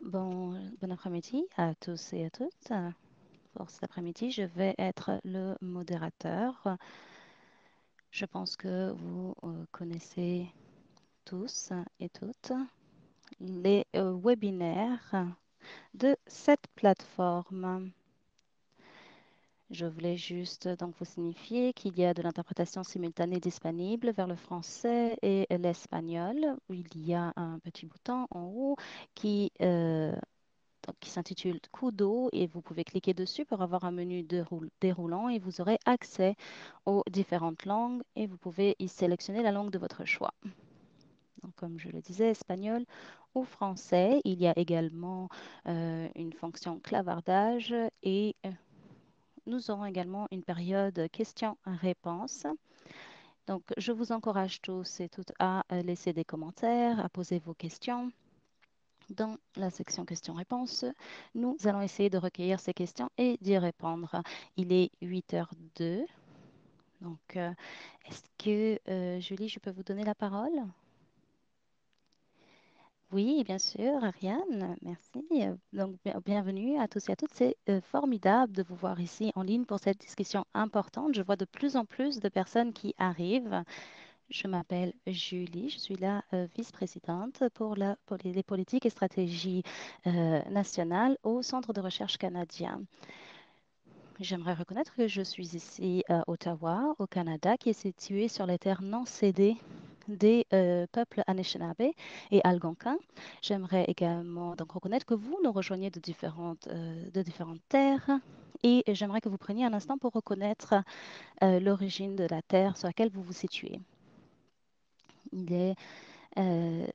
Bon après-midi à tous et à toutes. Pour cet après-midi, je vais être le modérateur. Je pense que vous connaissez tous et toutes les webinaires de cette plateforme. Je voulais juste donc vous signifier qu'il y a de l'interprétation simultanée disponible vers le français et l'espagnol. Il y a un petit bouton en haut qui donc, qui s'intitule Kudo et vous pouvez cliquer dessus pour avoir un menu déroulant et vous aurez accès aux différentes langues et vous pouvez y sélectionner la langue de votre choix. Donc, comme je le disais, espagnol ou français. Il y a également une fonction clavardage et nous aurons également une période questions-réponses. Donc, je vous encourage tous et toutes à laisser des commentaires, à poser vos questions. Dans la section questions-réponses, nous allons essayer de recueillir ces questions et d'y répondre. Il est 8h02. Donc, est-ce que, Julie, je peux vous donner la parole? Oui, bien sûr, Ariane, merci. Donc, bienvenue à tous et à toutes. C'est formidable de vous voir ici en ligne pour cette discussion importante. Je vois de plus en plus de personnes qui arrivent. Je m'appelle Julie, je suis la vice-présidente pour les politiques et stratégies nationales au Centre de recherche canadien. J'aimerais reconnaître que je suis ici à Ottawa, au Canada, qui est situé sur les terres non cédées des peuples Anishinaabe et Algonquin. J'aimerais également donc reconnaître que vous nous rejoignez de différentes terres et j'aimerais que vous preniez un instant pour reconnaître l'origine de la terre sur laquelle vous vous situez. Il est euh,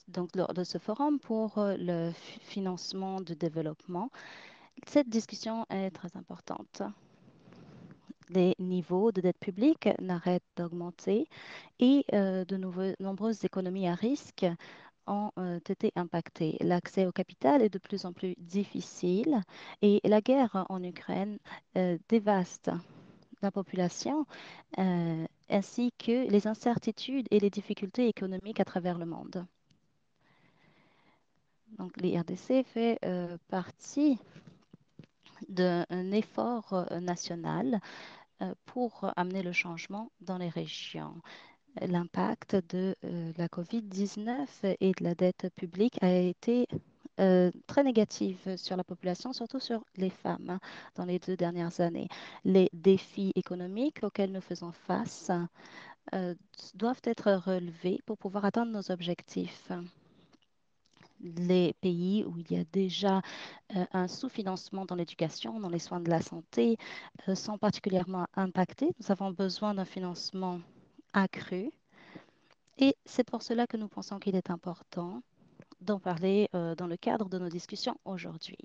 donc lors de ce forum pour le financement du développement. Cette discussion est très importante. Les niveaux de dette publique n'arrêtent d'augmenter et nombreuses économies à risque ont été impactées. L'accès au capital est de plus en plus difficile et la guerre en Ukraine dévaste la population ainsi que les incertitudes et les difficultés économiques à travers le monde. Donc, l'IRDC fait partie d'un effort national pour amener le changement dans les régions. L'impact de la COVID-19 et de la dette publique a été très négative sur la population, surtout sur les femmes, hein, dans les 2 dernières années. Les défis économiques auxquels nous faisons face euh, doivent être relevés pour pouvoir atteindre nos objectifs. Les pays où il y a déjà un sous-financement dans l'éducation, dans les soins de la santé, sont particulièrement impactés. Nous avons besoin d'un financement accru et c'est pour cela que nous pensons qu'il est important d'en parler dans le cadre de nos discussions aujourd'hui.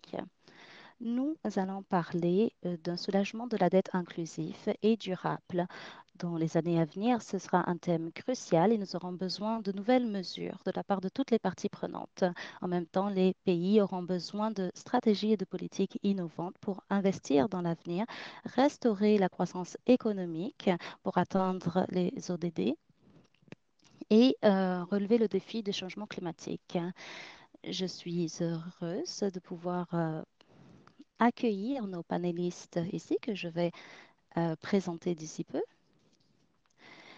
Nous allons parler d'un soulagement de la dette inclusif et durable. Dans les années à venir, ce sera un thème crucial et nous aurons besoin de nouvelles mesures de la part de toutes les parties prenantes. En même temps, les pays auront besoin de stratégies et de politiques innovantes pour investir dans l'avenir, restaurer la croissance économique pour atteindre les ODD et relever le défi des changements climatiques. Je suis heureuse de pouvoir accueillir nos panélistes ici que je vais présenter d'ici peu.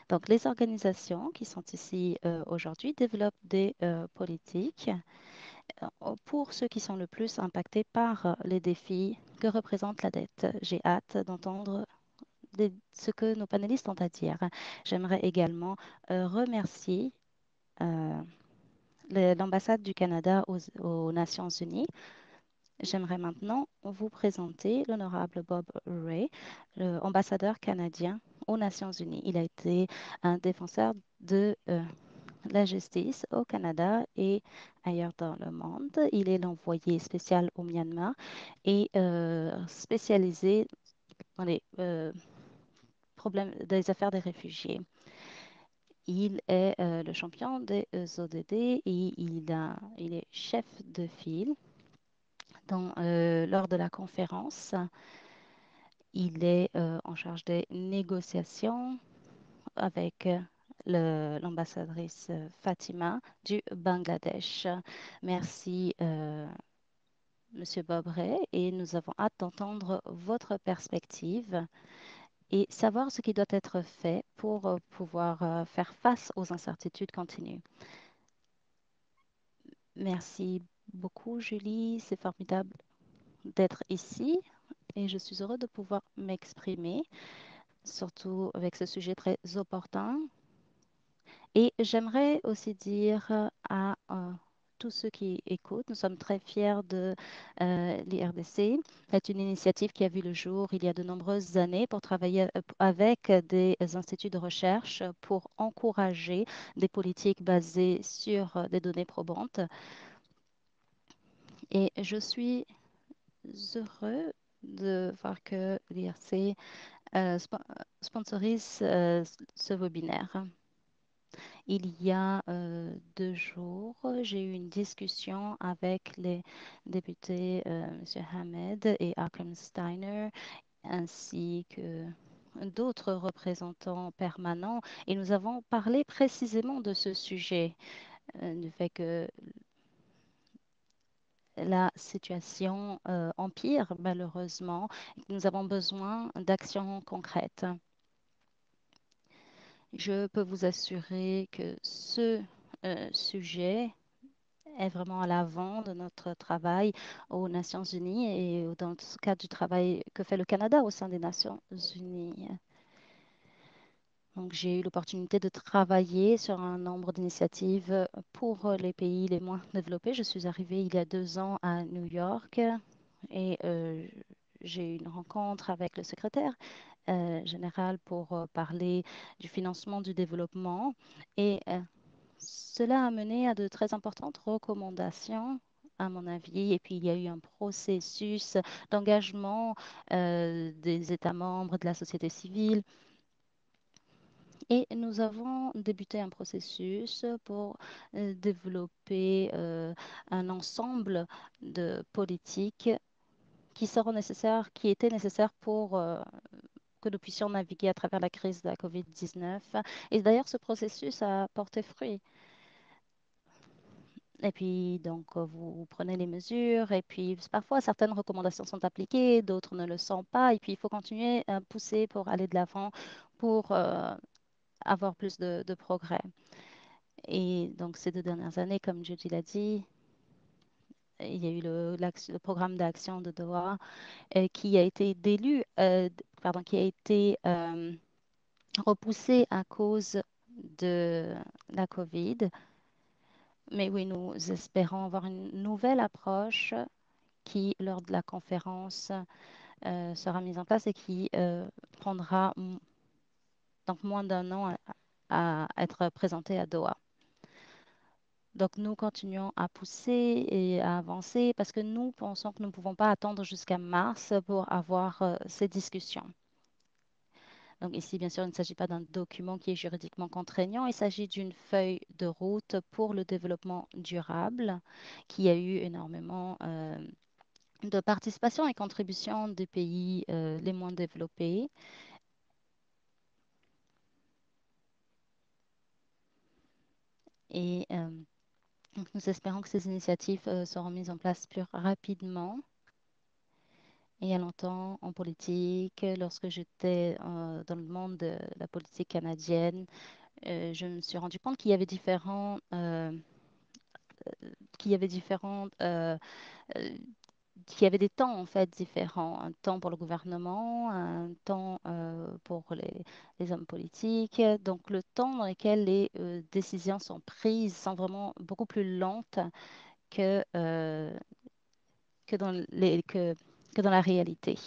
Donc, les organisations qui sont ici aujourd'hui développent des politiques pour ceux qui sont le plus impactés par les défis que représente la dette. J'ai hâte d'entendre ce que nos panélistes ont à dire. J'aimerais également remercier euh, l'ambassade du Canada aux Nations Unies. J'aimerais maintenant vous présenter l'honorable Bob Ray, ambassadeur canadien aux Nations Unies. Il a été un défenseur de la justice au Canada et ailleurs dans le monde. Il est l'envoyé spécial au Myanmar et spécialisé dans les problèmes des affaires des réfugiés. Il est le champion des ODD et il est chef de file lors de la conférence. Il est en charge des négociations avec l'ambassadrice Fatima du Bangladesh. Merci, Monsieur Bobret, et nous avons hâte d'entendre votre perspective et savoir ce qui doit être fait pour pouvoir faire face aux incertitudes continues. Merci beaucoup, Julie. C'est formidable d'être ici et je suis heureux de pouvoir m'exprimer, surtout avec ce sujet très opportun. Et j'aimerais aussi dire à tous ceux qui écoutent, nous sommes très fiers de l'IRDC. C'est une initiative qui a vu le jour il y a de nombreuses années pour travailler avec des instituts de recherche pour encourager des politiques basées sur des données probantes. Et je suis heureux de voir que l'IRC sponsorise ce webinaire. Il y a 2 jours, j'ai eu une discussion avec les députés M. Hamed et Akram Steiner, ainsi que d'autres représentants permanents, et nous avons parlé précisément de ce sujet, du fait que la situation empire malheureusement, et que nous avons besoin d'actions concrètes. Je peux vous assurer que ce sujet est vraiment à l'avant de notre travail aux Nations Unies et dans le cadre du travail que fait le Canada au sein des Nations Unies. Donc, j'ai eu l'opportunité de travailler sur un nombre d'initiatives pour les pays les moins développés. Je suis arrivée il y a 2 ans à New York et j'ai eu une rencontre avec le secrétaire général pour parler du financement du développement et cela a mené à de très importantes recommandations, à mon avis, et puis il y a eu un processus d'engagement des États membres, de la société civile, et nous avons débuté un processus pour développer un ensemble de politiques qui seront nécessaires, qui étaient nécessaires pour que nous puissions naviguer à travers la crise de la COVID-19. Et d'ailleurs, ce processus a porté fruit. Et puis, donc, vous prenez les mesures, et puis parfois, certaines recommandations sont appliquées, d'autres ne le sont pas, et puis il faut continuer à pousser pour aller de l'avant, pour avoir plus de progrès. Et donc, ces 2 dernières années, comme Judy l'a dit, il y a eu le programme d'action de Doha qui a été pardon, qui a été repoussé à cause de la COVID. Mais oui, nous espérons avoir une nouvelle approche qui, lors de la conférence, sera mise en place et qui prendra donc moins d'1 an à être présentée à Doha. Donc, nous continuons à pousser et à avancer parce que nous pensons que nous ne pouvons pas attendre jusqu'à mars pour avoir ces discussions. Donc, ici, bien sûr, il ne s'agit pas d'un document qui est juridiquement contraignant, il s'agit d'une feuille de route pour le développement durable qui a eu énormément de participation et contribution des pays les moins développés. Et donc, nous espérons que ces initiatives seront mises en place plus rapidement. Il y a longtemps, en politique, lorsque j'étais dans le monde de la politique canadienne, je me suis rendu compte euh, qu'il y avait des temps en fait différents, un temps pour le gouvernement, un temps pour les hommes politiques. Donc le temps dans lequel les décisions sont prises sont vraiment beaucoup plus lentes que, que dans la réalité.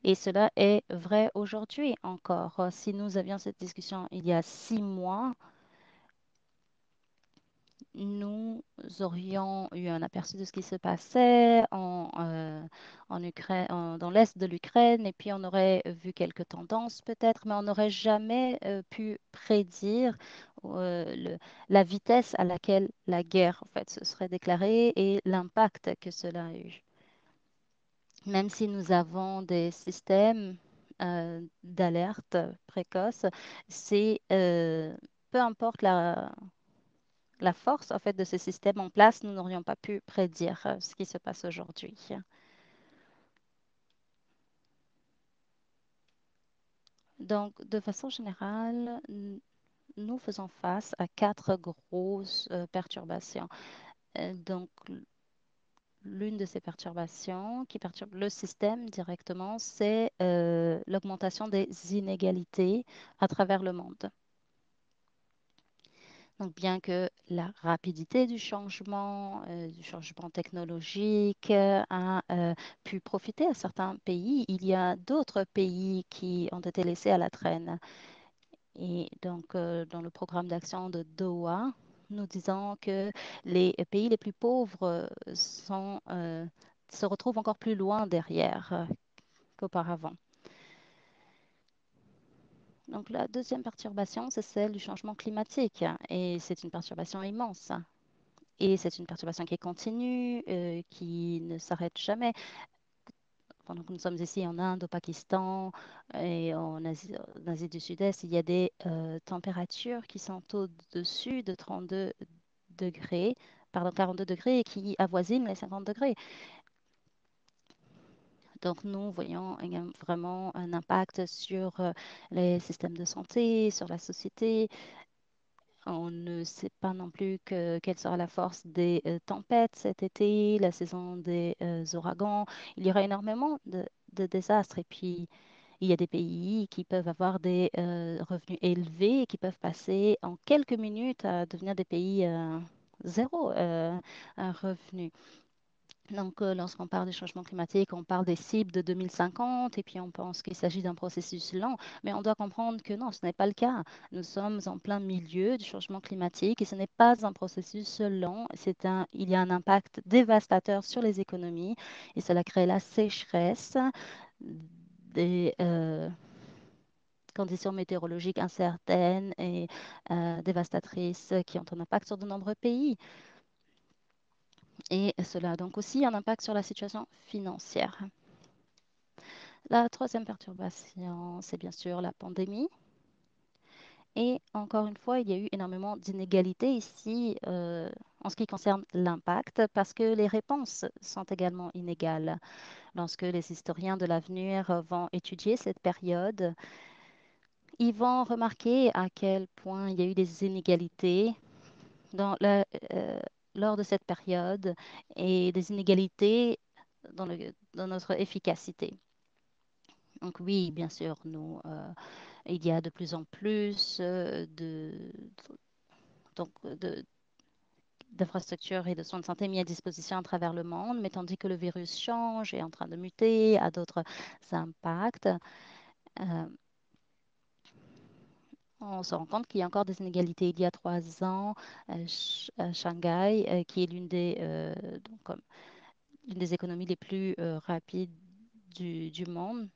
Et cela est vrai aujourd'hui encore. Si nous avions cette discussion il y a 6 mois, nous aurions eu un aperçu de ce qui se passait en Ukraine, dans l'est de l'Ukraine, et puis on aurait vu quelques tendances peut-être, mais on n'aurait jamais pu prédire la vitesse à laquelle la guerre en fait, se serait déclarée et l'impact que cela a eu. Même si nous avons des systèmes d'alerte précoce, c'est peu importe la force en fait, de ce système en place, nous n'aurions pas pu prédire ce qui se passe aujourd'hui. Donc, de façon générale, nous faisons face à quatre grosses perturbations. Donc, l'une de ces perturbations qui perturbe le système directement, c'est l'augmentation des inégalités à travers le monde. Donc, bien que la rapidité du changement technologique a pu profiter à certains pays, il y a d'autres pays qui ont été laissés à la traîne. Et donc, dans le programme d'action de Doha, nous disons que les pays les plus pauvres se retrouvent encore plus loin derrière qu'auparavant. Donc, la deuxième perturbation, c'est celle du changement climatique. Et c'est une perturbation immense. Et c'est une perturbation qui est continue, qui ne s'arrête jamais. Pendant que nous sommes ici en Inde, au Pakistan et en Asie du Sud-Est, il y a des températures qui sont au-dessus de 32 degrés, pardon, 42 degrés et qui avoisinent les 50 degrés. Donc, nous voyons vraiment un impact sur les systèmes de santé, sur la société. On ne sait pas non plus quelle sera la force des tempêtes cet été, la saison des ouragans. Il y aura énormément de désastres. Et puis, il y a des pays qui peuvent avoir des revenus élevés et qui peuvent passer en quelques minutes à devenir des pays zéro un revenu. Donc, lorsqu'on parle du changement climatique, on parle des cibles de 2050 et puis on pense qu'il s'agit d'un processus lent, mais on doit comprendre que non, ce n'est pas le cas. Nous sommes en plein milieu du changement climatique et ce n'est pas un processus lent. Il y a un impact dévastateur sur les économies et cela crée la sécheresse, des conditions météorologiques incertaines et dévastatrices qui ont un impact sur de nombreux pays. Et cela a donc aussi un impact sur la situation financière. La troisième perturbation, c'est bien sûr la pandémie. Et encore une fois, il y a eu énormément d'inégalités ici en ce qui concerne l'impact parce que les réponses sont également inégales. Lorsque les historiens de l'avenir vont étudier cette période, ils vont remarquer à quel point il y a eu des inégalités dans lors de cette période et des inégalités dans notre efficacité. Donc oui, bien sûr, il y a de plus en plus donc, d'infrastructures et de soins de santé mis à disposition à travers le monde, mais tandis que le virus change, est en train de muter, a d'autres impacts, euh, on se rend compte qu'il y a encore des inégalités. Il y a 3 ans, Shanghai, qui est l'une des économies les plus rapides du monde,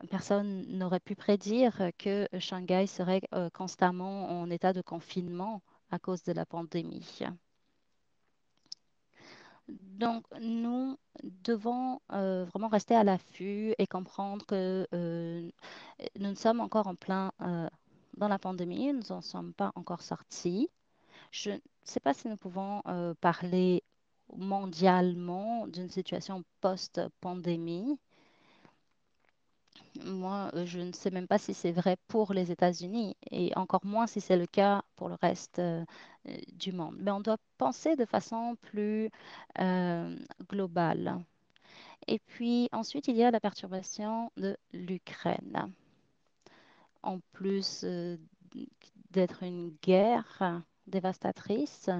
personne n'aurait pu prédire que Shanghai serait constamment en état de confinement à cause de la pandémie. Donc, nous devons vraiment rester à l'affût et comprendre que nous sommes encore en plein dans la pandémie, nous n'en sommes pas encore sortis. Je ne sais pas si nous pouvons parler mondialement d'une situation post-pandémie. Moi, je ne sais même pas si c'est vrai pour les États-Unis et encore moins si c'est le cas pour le reste du monde. Mais on doit penser de façon plus globale. Et puis ensuite, il y a la perturbation de l'Ukraine. En plus d'être une guerre dévastatrice,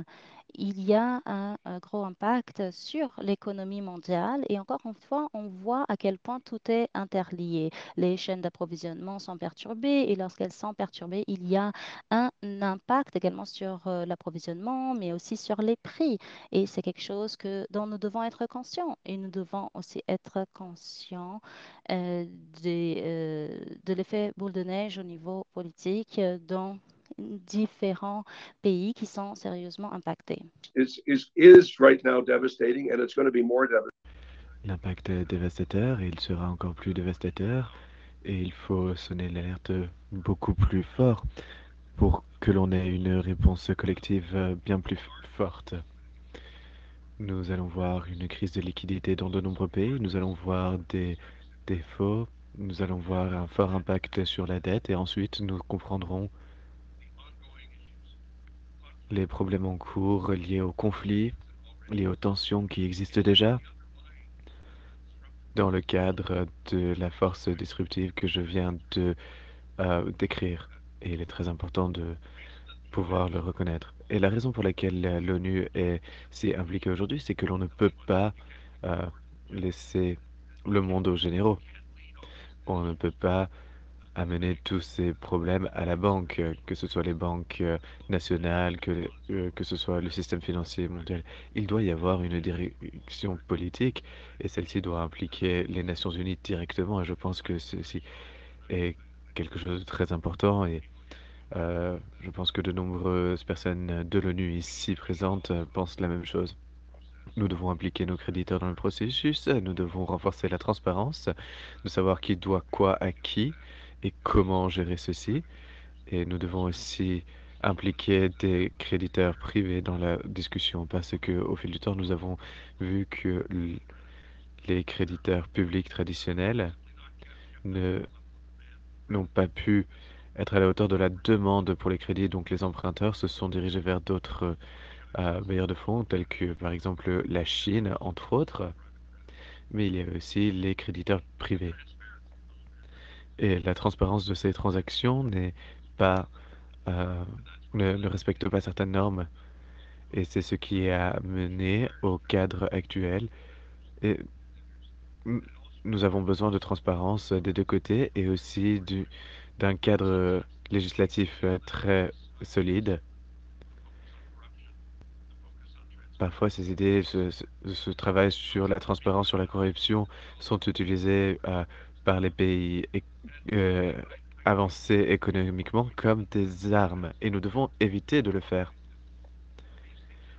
il y a un gros impact sur l'économie mondiale et encore une fois, on voit à quel point tout est interlié. Les chaînes d'approvisionnement sont perturbées et lorsqu'elles sont perturbées, il y a un impact également sur l'approvisionnement, mais aussi sur les prix. Et c'est quelque chose dont nous devons être conscients et nous devons aussi être conscients euh, de l'effet boule de neige au niveau politique dans différents pays qui sont sérieusement impactés. Is right now devastating, and it's going to be more devastating. L'impact est dévastateur et il sera encore plus dévastateur et il faut sonner l'alerte beaucoup plus fort pour que l'on ait une réponse collective bien plus forte. Nous allons voir une crise de liquidité dans de nombreux pays, nous allons voir des défauts, nous allons voir un fort impact sur la dette et ensuite nous comprendrons les problèmes en cours liés aux conflits, liés aux tensions qui existent déjà dans le cadre de la force disruptive que je viens de décrire. Et il est très important de pouvoir le reconnaître. Et la raison pour laquelle l'ONU est si impliquée aujourd'hui, c'est que l'on ne peut pas euh, laisser le monde aux généraux. On ne peut pas amener tous ces problèmes à la banque, que ce soit les banques nationales, que ce soit le système financier mondial. Il doit y avoir une direction politique et celle-ci doit impliquer les Nations Unies directement. Et je pense que ceci est quelque chose de très important et je pense que de nombreuses personnes de l'ONU ici présentes pensent la même chose. Nous devons impliquer nos créditeurs dans le processus, nous devons renforcer la transparence, de savoir qui doit quoi à qui et comment gérer ceci. Et nous devons aussi impliquer des créditeurs privés dans la discussion parce que au fil du temps, nous avons vu que les créditeurs publics traditionnels ne n'ont pas pu être à la hauteur de la demande pour les crédits, donc les emprunteurs se sont dirigés vers d'autres bailleurs de fonds, tels que par exemple la Chine, entre autres, mais il y a aussi les créditeurs privés. Et la transparence de ces transactions n'est pas, euh, ne respecte pas certaines normes, et c'est ce qui a mené au cadre actuel. Et n- nous avons besoin de transparence des deux côtés et aussi d'un cadre législatif très solide. Parfois, ces idées, ce travail sur la transparence, sur la corruption, sont utilisées par les pays euh, avancés économiquement comme des armes, et nous devons éviter de le faire.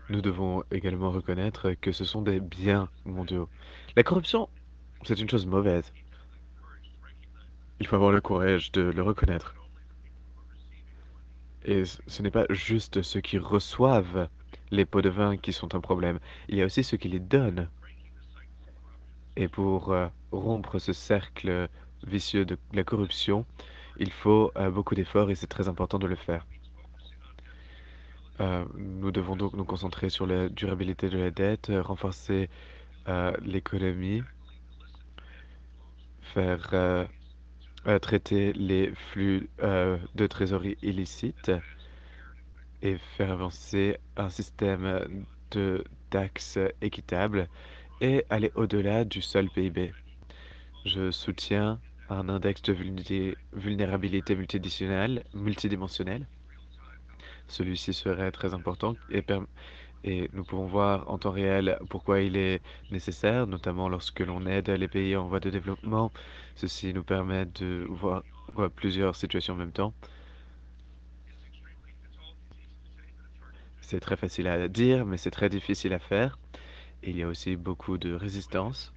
Nous devons également reconnaître que ce sont des biens mondiaux. La corruption, c'est une chose mauvaise. Il faut avoir le courage de le reconnaître. Et ce n'est pas juste ceux qui reçoivent les pots de vin qui sont un problème. Il y a aussi ceux qui les donnent. Et pour rompre ce cercle vicieux de la corruption, il faut beaucoup d'efforts et c'est très important de le faire. Nous devons donc nous concentrer sur la durabilité de la dette, renforcer l'économie, faire traiter les flux de trésorerie illicites et faire avancer un système de taxes équitable et aller au-delà du seul PIB. Je soutiens un index de vulnérabilité multidimensionnel. Celui-ci serait très important et nous pouvons voir en temps réel pourquoi il est nécessaire, notamment lorsque l'on aide les pays en voie de développement. Ceci nous permet de voir plusieurs situations en même temps. C'est très facile à dire, mais c'est très difficile à faire. Il y a aussi beaucoup de résistance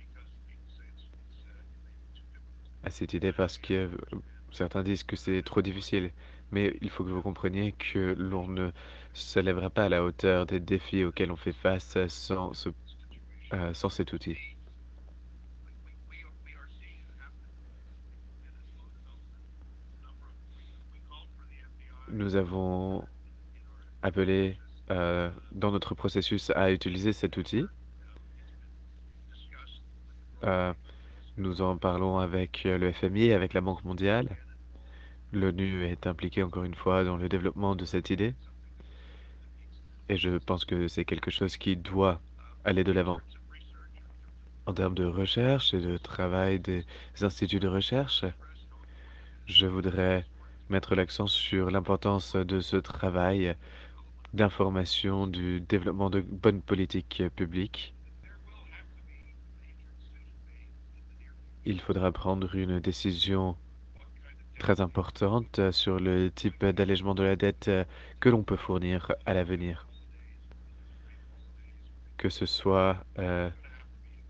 à cette idée parce que certains disent que c'est trop difficile, mais il faut que vous compreniez que l'on ne se lèvera pas à la hauteur des défis auxquels on fait face sans cet outil. Nous avons appelé dans notre processus à utiliser cet outil. Euh, Nous en parlons avec le FMI, avec la Banque mondiale. L'ONU est impliquée encore une fois dans le développement de cette idée. Et je pense que c'est quelque chose qui doit aller de l'avant. En termes de recherche et de travail des instituts de recherche, je voudrais mettre l'accent sur l'importance de ce travail d'information, du développement de bonnes politiques publiques. Il faudra prendre une décision très importante sur le type d'allègement de la dette que l'on peut fournir à l'avenir, que ce soit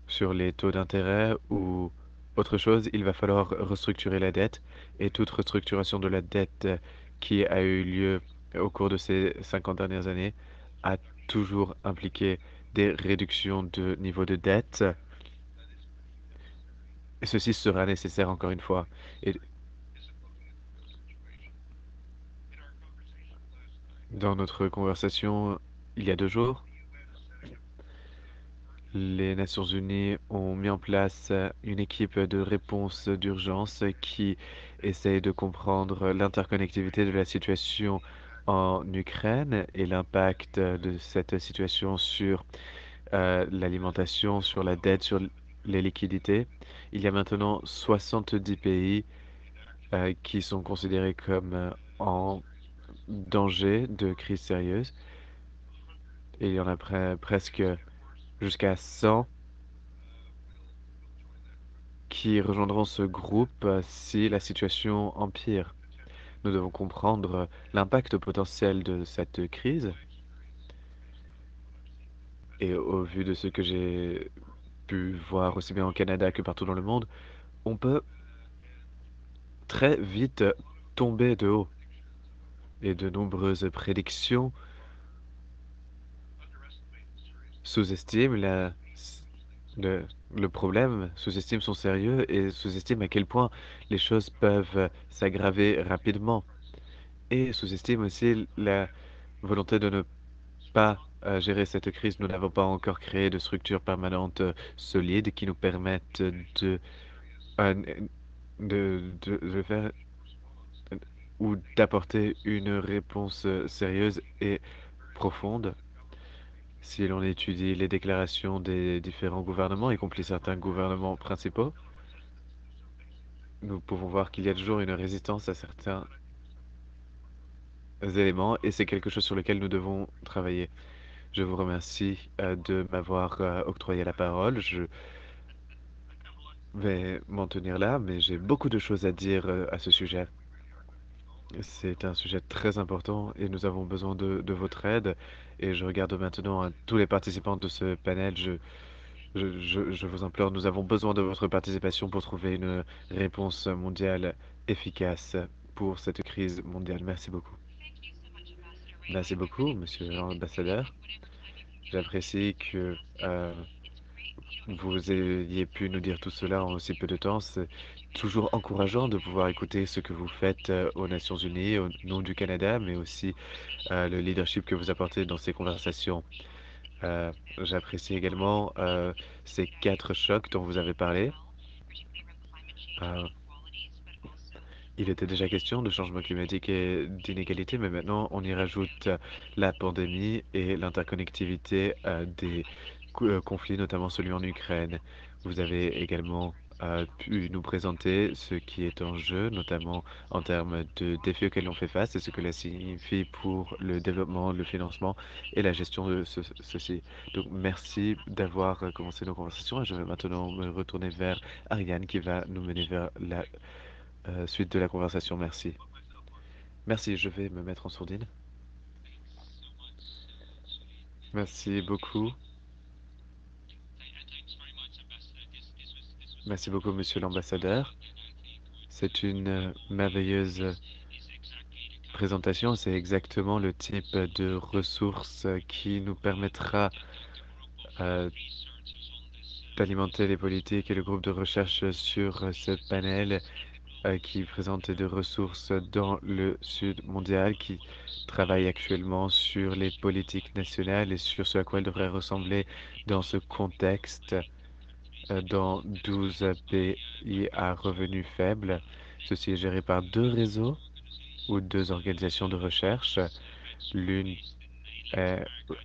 sur les taux d'intérêt ou autre chose, il va falloir restructurer la dette et toute restructuration de la dette qui a eu lieu au cours de ces 50 dernières années a toujours impliqué des réductions de niveau de dette. Et ceci sera nécessaire encore une fois. Et dans notre conversation il y a 2 jours, les Nations Unies ont mis en place une équipe de réponse d'urgence qui essaye de comprendre l'interconnectivité de la situation en Ukraine et l'impact de cette situation sur l'alimentation, sur la dette, sur les liquidités. Il y a maintenant 70 pays qui sont considérés comme en danger de crise sérieuse. Et il y en a presque jusqu'à 100 qui rejoindront ce groupe si la situation empire. Nous devons comprendre l'impact potentiel de cette crise. Et au vu de ce que j'ai pu voir aussi bien au Canada que partout dans le monde, on peut très vite tomber de haut. Et de nombreuses prédictions sous-estiment le, le problème, sous-estiment son sérieux et sous-estiment à quel point les choses peuvent s'aggraver rapidement. Et sous-estiment aussi la volonté de ne pas gérer cette crise. Nous n'avons pas encore créé de structures permanentes solides qui nous permettent euh, de faire ou d'apporter une réponse sérieuse et profonde. Si l'on étudie les déclarations des différents gouvernements, y compris certains gouvernements principaux, nous pouvons voir qu'il y a toujours une résistance à certains éléments et c'est quelque chose sur lequel nous devons travailler. Je vous remercie de m'avoir octroyé la parole. Je vais m'en tenir là, mais j'ai beaucoup de choses à dire à ce sujet. C'est un sujet très important et nous avons besoin de votre aide. Et je regarde maintenant à tous les participants de ce panel. Je vous implore, nous avons besoin de votre participation pour trouver une réponse mondiale efficace pour cette crise mondiale. Merci beaucoup. Merci beaucoup, monsieur l'ambassadeur. J'apprécie que vous ayez pu nous dire tout cela en aussi peu de temps. C'est toujours encourageant de pouvoir écouter ce que vous faites aux Nations Unies, au nom du Canada, mais aussi le leadership que vous apportez dans ces conversations. J'apprécie également ces 4 chocs dont vous avez parlé. Euh, il était déjà question de changement climatique et d'inégalité, mais maintenant on y rajoute la pandémie et l'interconnectivité des conflits, notamment celui en Ukraine. Vous avez également pu nous présenter ce qui est en jeu, notamment en termes de défis auxquels on fait face et ce que cela signifie pour le développement, le financement et la gestion de ceci. Donc merci d'avoir commencé nos conversations et je vais maintenant me retourner vers Ariane qui va nous mener vers la suite de la conversation. Merci. Merci, je vais me mettre en sourdine. Merci beaucoup. Merci beaucoup, monsieur l'ambassadeur. C'est une merveilleuse présentation. C'est exactement le type de ressources qui nous permettra euh, d'alimenter les politiques et le groupe de recherche sur ce panel qui présente des ressources dans le sud mondial, qui travaille actuellement sur les politiques nationales et sur ce à quoi elles devraient ressembler dans ce contexte dans 12 pays à revenus faibles. Ceci est géré par 2 réseaux ou 2 organisations de recherche. L'une est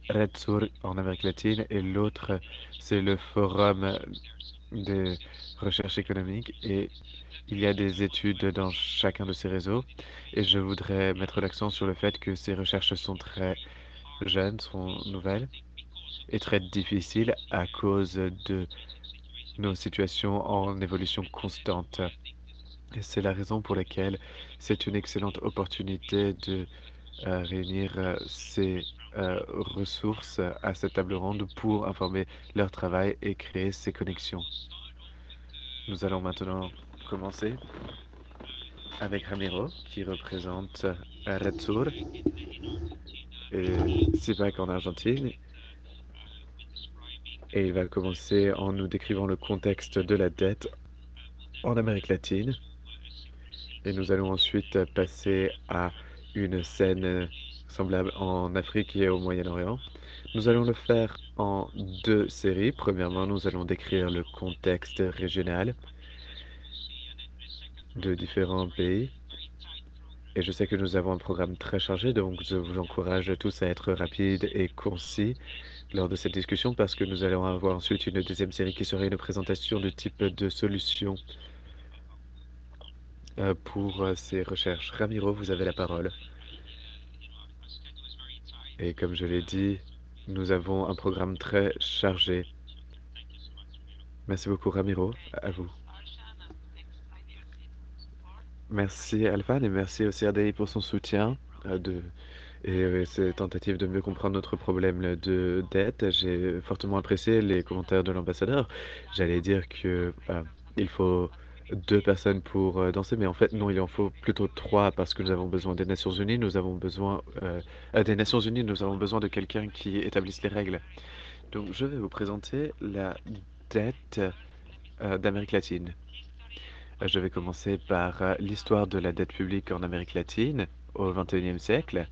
Red Sur en Amérique latine et l'autre, c'est le Forum de recherche économique. Et il y a des études dans chacun de ces réseaux et je voudrais mettre l'accent sur le fait que ces recherches sont très jeunes, sont nouvelles et très difficiles à cause de nos situations en évolution constante. Et c'est la raison pour laquelle c'est une excellente opportunité de réunir ces ressources à cette table ronde pour informer leur travail et créer ces connexions. Nous allons maintenant commencer. avec Ramiro, qui représente Red Sur et CIPAC en Argentine. Et il va commencer en nous décrivant le contexte de la dette en Amérique latine. Et nous allons ensuite passer à une scène semblable en Afrique et au Moyen-Orient. Nous allons le faire en deux séries. Premièrement, nous allons décrire le contexte régional de différents pays. Et je sais que nous avons un programme très chargé, donc je vous encourage tous à être rapides et concis lors de cette discussion parce que nous allons avoir ensuite une deuxième série qui serait une présentation du type de solution pour ces recherches. Ramiro, vous avez la parole. Et comme je l'ai dit, nous avons un programme très chargé. Merci beaucoup, Ramiro. À vous. Merci, Alphan, et merci aussi RDI pour son soutien et ses tentatives de mieux comprendre notre problème de dette. J'ai fortement apprécié les commentaires de l'ambassadeur. J'allais dire que il faut deux personnes pour danser, mais en fait, non, il en faut plutôt trois parce que nous avons besoin des Nations Unies. Nous avons besoin des Nations Unies. Nous avons besoin de quelqu'un qui établisse les règles. Donc, je vais vous présenter la dette d'Amérique latine. Je vais commencer par l'histoire de la dette publique en Amérique latine au XXIe siècle,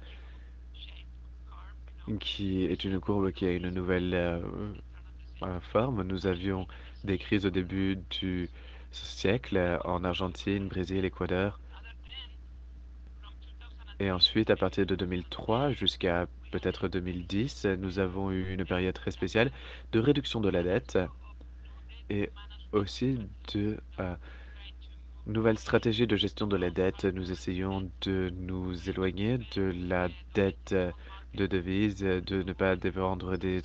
qui est une courbe qui a une nouvelle forme. Nous avions des crises au début du siècle en Argentine, Brésil, Équateur. Et ensuite, à partir de 2003 jusqu'à peut-être 2010, nous avons eu une période très spéciale de réduction de la dette et aussi de nouvelle stratégie de gestion de la dette. Nous essayons de nous éloigner de la dette de devises, de ne pas dépendre des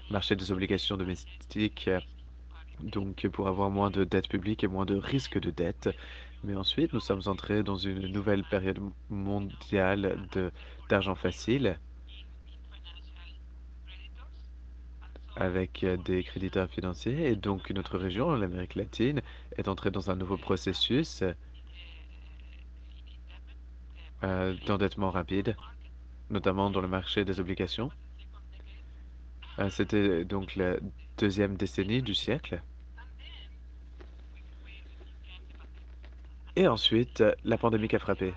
marchés des obligations domestiques, donc pour avoir moins de dette publique et moins de risque de dette. Mais ensuite, nous sommes entrés dans une nouvelle période mondiale d'argent facile avec des créditeurs financiers. Et donc, notre région, l'Amérique latine, est entrée dans un nouveau processus d'endettement rapide, notamment dans le marché des obligations. C'était donc la deuxième décennie du siècle. Et ensuite, la pandémie qui a frappé.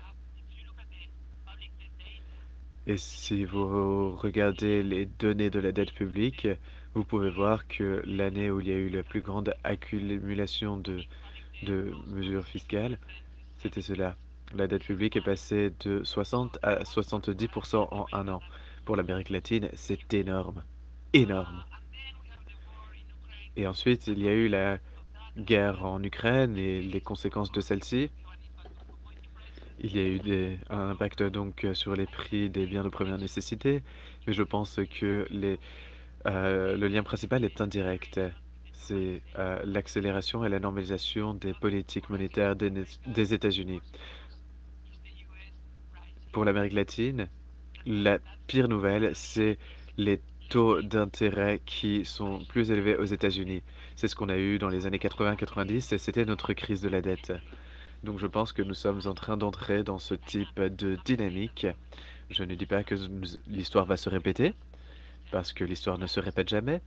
Et si vous regardez les données de la dette publique, vous pouvez voir que l'année où il y a eu la plus grande accumulation de mesures fiscales, c'était cela. La dette publique est passée de 60 à 70% en un an. Pour l'Amérique latine, c'est énorme. Énorme. Et ensuite, il y a eu la guerre en Ukraine et les conséquences de celle-ci. Il y a eu un impact donc sur les prix des biens de première nécessité, mais je pense que le lien principal est indirect. C'est l'accélération et la normalisation des politiques monétaires des États-Unis. Pour l'Amérique latine, la pire nouvelle, c'est les taux d'intérêt qui sont plus élevés aux États-Unis. C'est ce qu'on a eu dans les années 80-90 et c'était notre crise de la dette. Donc je pense que nous sommes en train d'entrer dans ce type de dynamique. Je ne dis pas que l'histoire va se répéter, parce que l'histoire ne se répète jamais,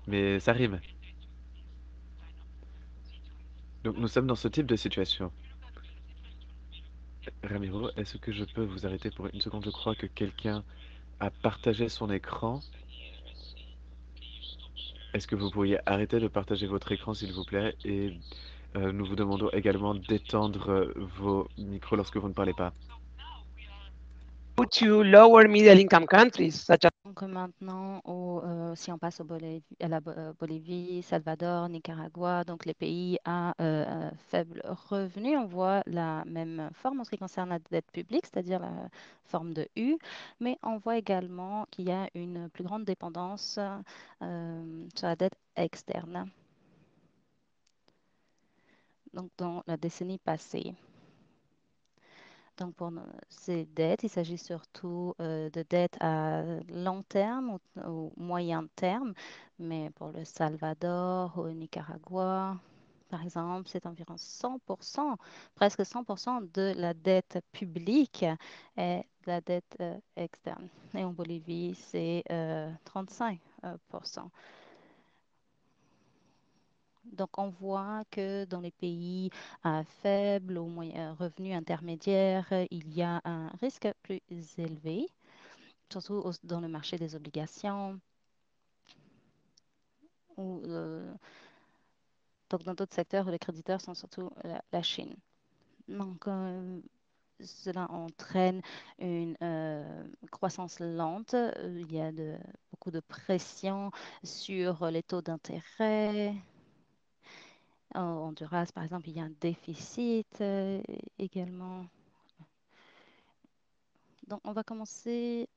mais ça rime. Donc nous sommes dans ce type de situation. Ramiro, est-ce que je peux vous arrêter pour une seconde? Je crois que quelqu'un a partagé son écran. Est-ce que vous pourriez arrêter de partager votre écran, s'il vous plaît? Et nous vous demandons également d'étendre vos micros lorsque vous ne parlez pas. To lower middle income countries such as Donc maintenant, si on passe à la Bolivie, Salvador, Nicaragua, donc les pays à faible revenu, on voit la même forme en ce qui concerne la dette publique, c'est-à-dire la forme de U, mais on voit également qu'il y a une plus grande dépendance sur la dette externe. Donc dans la décennie passée. Donc pour ces dettes, il s'agit surtout de dettes à long terme ou moyen terme, mais pour le Salvador, au Nicaragua, Par exemple, c'est environ 100%, presque 100% de la dette publique est de la dette externe. Et en Bolivie, c'est 35%. Donc, on voit que dans les pays à faible ou moyen revenu intermédiaire, il y a un risque plus élevé, surtout dans le marché des obligations ou donc dans d'autres secteurs où les créditeurs sont surtout la Chine. Donc, cela entraîne une croissance lente. Il y a beaucoup de pression sur les taux d'intérêt. En Honduras, par exemple, il y a un déficit également. Donc, on va commencer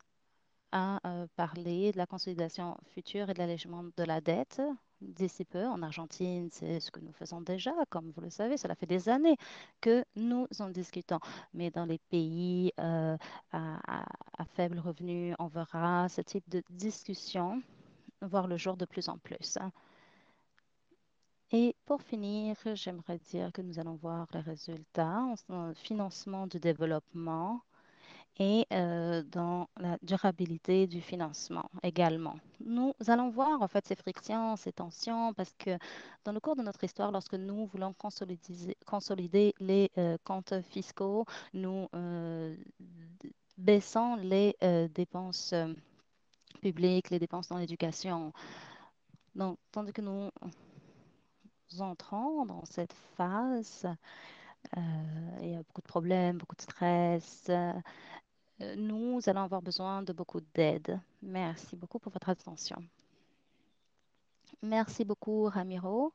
à parler de la consolidation future et de l'allègement de la dette d'ici peu. En Argentine, c'est ce que nous faisons déjà, comme vous le savez, cela fait des années que nous en discutons. Mais dans les pays à faible revenu, on verra ce type de discussion voir le jour de plus en plus. Et pour finir, j'aimerais dire que nous allons voir les résultats en financement du développement et dans la durabilité du financement également. Nous allons voir en fait ces frictions, ces tensions, parce que dans le cours de notre histoire, lorsque nous voulons consolider les comptes fiscaux, nous baissons les dépenses publiques, les dépenses dans l'éducation. Donc, tandis que nous entrons dans cette phase, il y a beaucoup de problèmes, beaucoup de stress. Nous allons avoir besoin de beaucoup d'aide. Merci beaucoup pour votre attention. Merci beaucoup, Ramiro.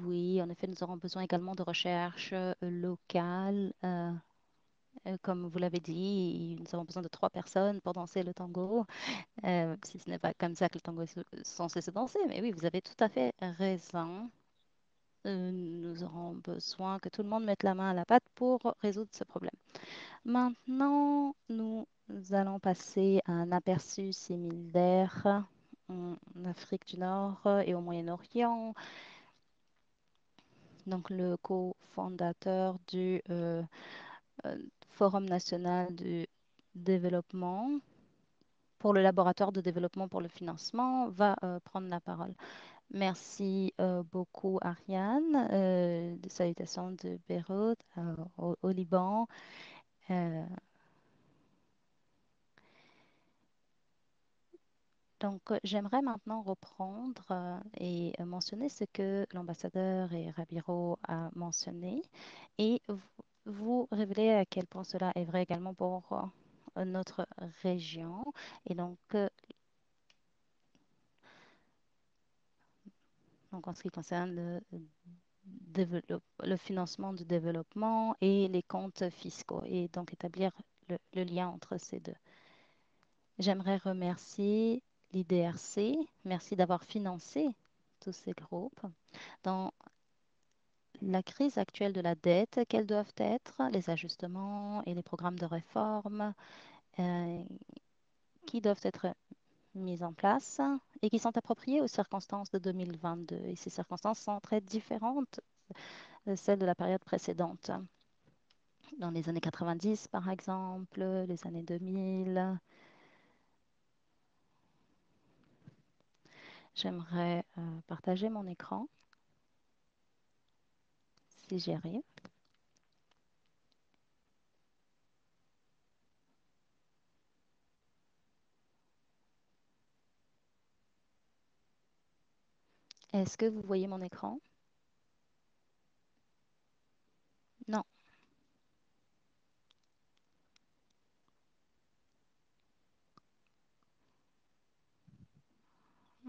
Oui, en effet, nous aurons besoin également de recherche locale. Comme vous l'avez dit, nous avons besoin de 3 personnes pour danser le tango. Si ce n'est pas comme ça que le tango est censé se danser. Mais oui, vous avez tout à fait raison. Nous aurons besoin que tout le monde mette la main à la pâte pour résoudre ce problème. Maintenant, nous allons passer à un aperçu similaire en Afrique du Nord et au Moyen-Orient. Donc, le cofondateur du euh, Forum national du développement pour le laboratoire de développement pour le financement va prendre la parole. Merci beaucoup, Ariane. Des salutations de Beyrouth au Liban. Donc, j'aimerais maintenant reprendre et mentionner ce que l'ambassadeur et Rabiro a mentionné et vous révéler à quel point cela est vrai également pour notre région. Et donc, en ce qui concerne le financement du développement et les comptes fiscaux, et donc établir le lien entre ces deux. J'aimerais remercier l'IDRC. Merci d'avoir financé tous ces groupes. Dans la crise actuelle de la dette, quels doivent être les ajustements et les programmes de réforme euh, qui doivent être mis en place et qui sont appropriés aux circonstances de 2022. Et ces circonstances sont très différentes de celles de la période précédente. Dans les années 90, par exemple, les années 2000, j'aimerais partager mon écran si j'y arrive. Est-ce que vous voyez mon écran? Non.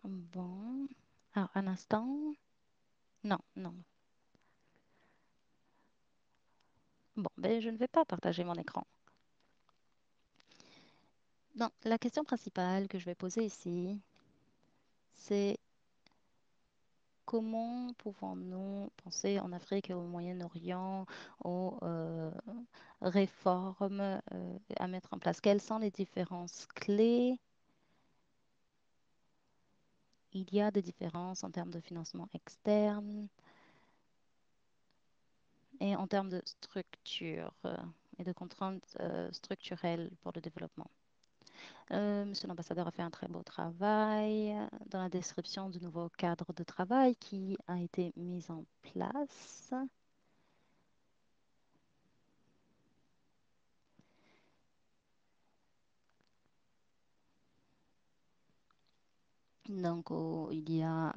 Bon. Alors, un instant. Non, non. Bon, ben, je ne vais pas partager mon écran. Donc, la question principale que je vais poser ici, c'est comment pouvons-nous penser en Afrique et au Moyen-Orient aux réformes à mettre en place? Quelles sont les différences clés il y a des différences en termes de financement externe et en termes de structure et de contraintes structurelles pour le développement. Monsieur l'ambassadeur a fait un très beau travail dans la description du nouveau cadre de travail qui a été mis en place. Donc, il y a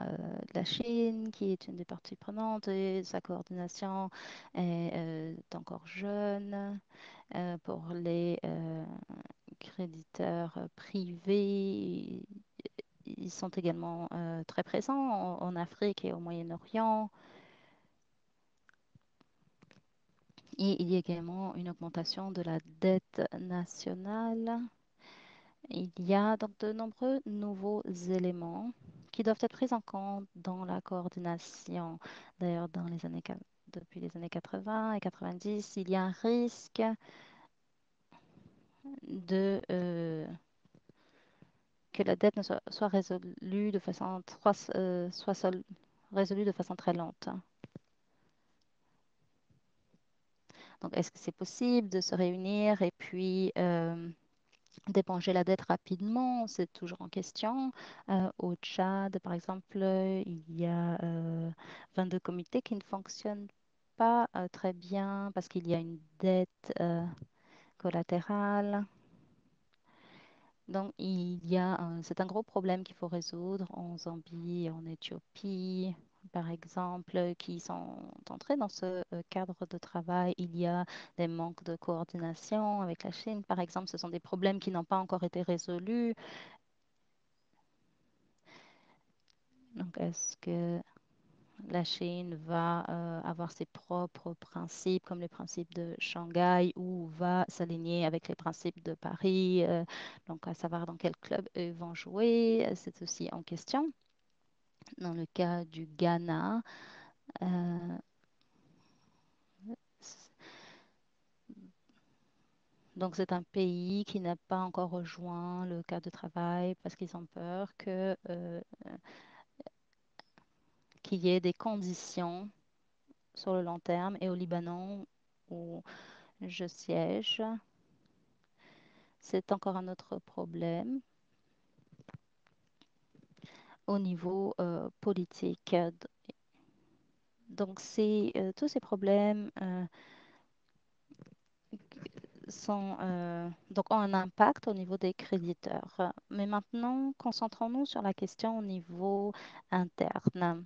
la Chine qui est une des parties prenantes et sa coordination est encore jeune. Pour les créditeurs privés, ils sont également très présents en Afrique et au Moyen-Orient. Et il y a également une augmentation de la dette nationale. Il y a donc de nombreux nouveaux éléments qui doivent être pris en compte dans la coordination. D'ailleurs, depuis les années 80 et 90, il y a un risque de, que la dette ne soit résolue de façon, résolue de façon très lente. Donc, est-ce que c'est possible de se réunir et puis d'éponger la dette rapidement? C'est toujours en question. Au Tchad, par exemple, il y a 22 comités qui ne fonctionnent pas très bien parce qu'il y a une dette collatérale. Donc, c'est un gros problème qu'il faut résoudre en Zambie et en Éthiopie, par exemple, qui sont entrés dans ce cadre de travail. Il y a des manques de coordination avec la Chine, par exemple. Ce sont des problèmes qui n'ont pas encore été résolus. Donc, est-ce que la Chine va avoir ses propres principes, comme les principes de Shanghai, ou va s'aligner avec les principes de Paris, donc à savoir dans quel club ils vont jouer, c'est aussi en question. Dans le cas du Ghana, euh, c- donc c'est un pays qui n'a pas encore rejoint le cadre de travail parce qu'ils ont peur qu'il y ait des conditions sur le long terme. Et au Libanon, où je siège, c'est encore un autre problème au niveau politique. Donc, tous ces problèmes donc ont un impact au niveau des créditeurs. Mais maintenant, concentrons-nous sur la question au niveau interne.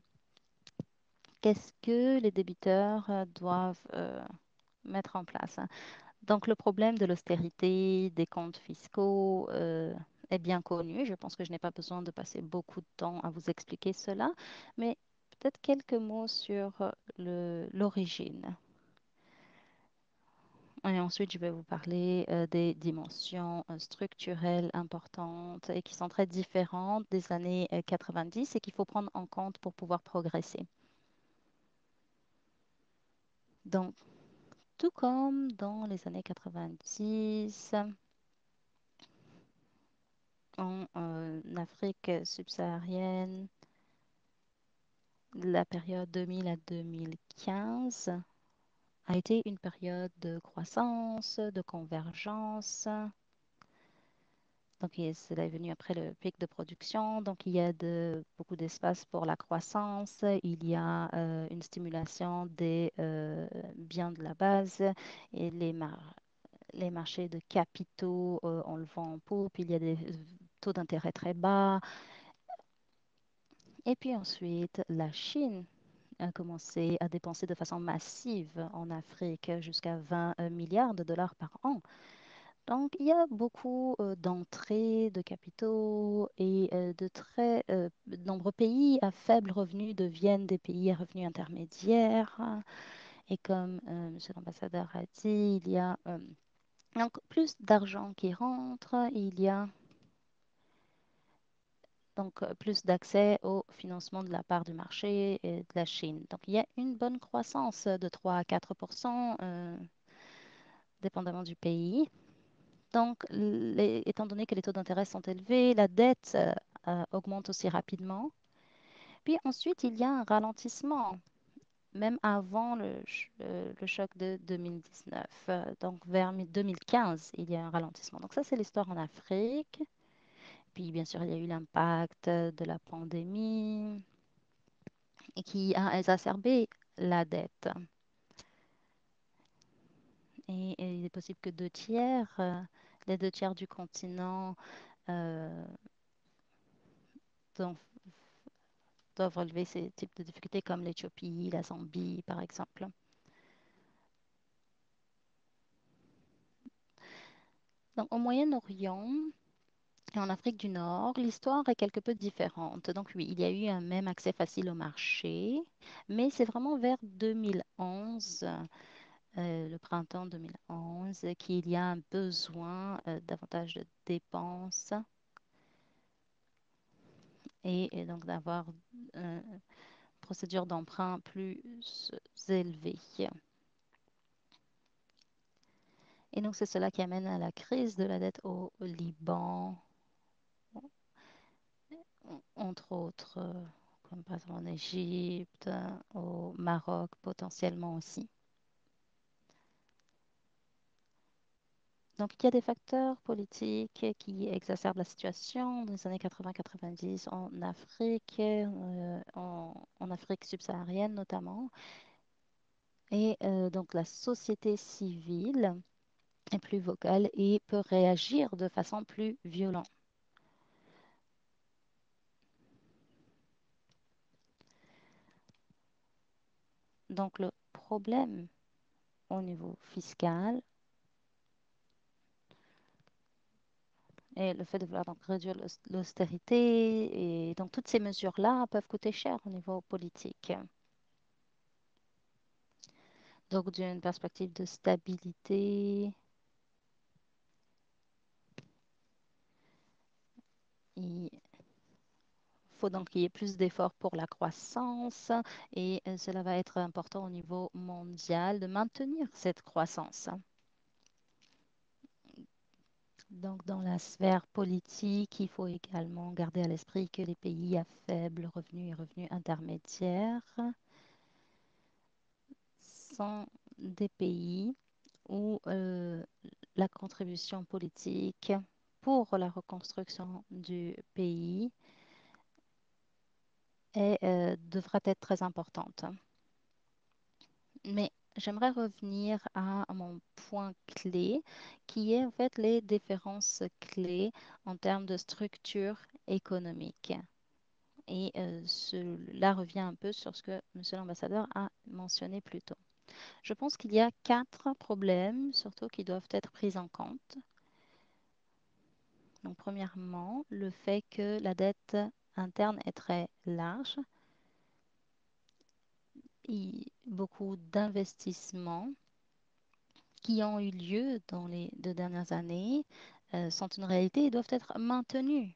Qu'est-ce que les débiteurs doivent mettre en place? Donc, le problème de l'austérité des comptes fiscaux est bien connu. Je pense que je n'ai pas besoin de passer beaucoup de temps à vous expliquer cela, mais peut-être quelques mots sur l'origine. Et ensuite, je vais vous parler des dimensions structurelles importantes et qui sont très différentes des années 90 et qu'il faut prendre en compte pour pouvoir progresser. Donc, tout comme dans les années 90, en Afrique subsaharienne, la période 2000 à 2015 a été une période de croissance, de convergence. Donc, cela est venu après le pic de production. Donc, il y a beaucoup d'espace pour la croissance. Il y a une stimulation des biens de la base et les marchés de capitaux, on le vend en poupe. Il y a des taux d'intérêt très bas. Et puis ensuite, la Chine a commencé à dépenser de façon massive en Afrique, jusqu'à 20 milliards de dollars par an. Donc, il y a beaucoup d'entrées de capitaux et de très nombreux pays à faible revenu deviennent des pays à revenus intermédiaires. Et comme Monsieur l'ambassadeur a dit, il y a donc plus d'argent qui rentre, il y a donc plus d'accès au financement de la part du marché et de la Chine. Donc, il y a une bonne croissance de 3 à 4 dépendamment du pays. Donc, étant donné que les taux d'intérêt sont élevés, la dette augmente aussi rapidement. Puis ensuite, il y a un ralentissement, même avant le choc de 2019. Donc vers 2015, il y a un ralentissement. Donc ça, c'est l'histoire en Afrique. Puis bien sûr, il y a eu l'impact de la pandémie et qui a exacerbé la dette. Et il est possible que les 2 tiers du continent euh, doivent, doivent relever ces types de difficultés comme l'Éthiopie, la Zambie, par exemple. Donc, au Moyen-Orient et en Afrique du Nord, l'histoire est quelque peu différente. Donc, oui, il y a eu un même accès facile au marché, mais c'est vraiment vers 2011, le printemps 2011, qu'il y a un besoin davantage de dépenses et donc d'avoir une procédure d'emprunt plus élevée. Et donc, c'est cela qui amène à la crise de la dette au Liban, entre autres, comme par exemple en Égypte, au Maroc potentiellement aussi. Donc, il y a des facteurs politiques qui exacerbent la situation dans les années 80-90 en Afrique, en Afrique subsaharienne notamment. Et donc, la société civile est plus vocale et peut réagir de façon plus violente. Donc, le problème au niveau fiscal et le fait de vouloir donc réduire l'austérité et donc toutes ces mesures-là peuvent coûter cher au niveau politique. Donc, d'une perspective de stabilité, il faut donc qu'il y ait plus d'efforts pour la croissance et cela va être important au niveau mondial de maintenir cette croissance. Donc, dans la sphère politique, il faut également garder à l'esprit que les pays à faible revenu et revenus intermédiaires sont des pays où la contribution politique pour la reconstruction du pays devra être très importante. Mais j'aimerais revenir à mon point clé, qui est en fait les différences clés en termes de structure économique. Et cela revient un peu sur ce que Monsieur l'ambassadeur a mentionné plus tôt. Je pense qu'il y a 4 problèmes, surtout, qui doivent être pris en compte. Donc, premièrement, le fait que la dette interne est très large. Beaucoup d'investissements qui ont eu lieu dans les 2 dernières années sont une réalité et doivent être maintenus.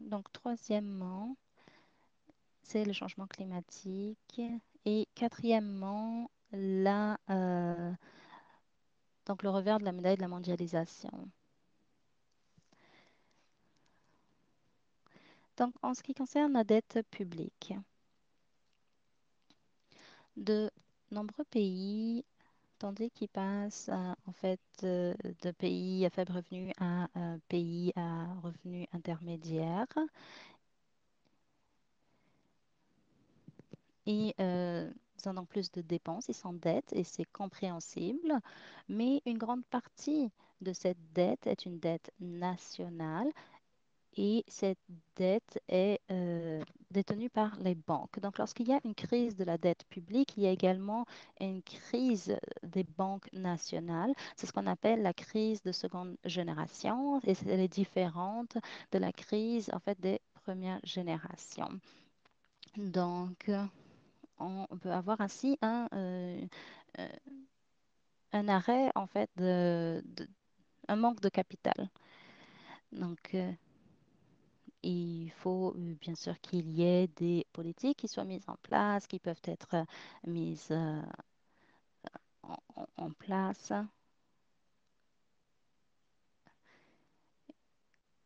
Donc, troisièmement, c'est le changement climatique. Et quatrièmement, donc le revers de la médaille de la mondialisation. Donc, en ce qui concerne la dette publique, de nombreux pays, tandis qu'ils passent en fait de pays à faible revenu à pays à revenu intermédiaire, et ils ont donc plus de dépenses, ils s'endettent et c'est compréhensible, mais une grande partie de cette dette est une dette nationale et cette dette est détenue par les banques. Donc, lorsqu'il y a une crise de la dette publique, il y a également une crise des banques nationales. C'est ce qu'on appelle la crise de seconde génération et elle est différente de la crise en fait des premières générations. Donc, on peut avoir ainsi euh, un arrêt en fait un manque de capital. Donc, il faut bien sûr qu'il y ait des politiques qui soient mises en place, qui peuvent être mises en place.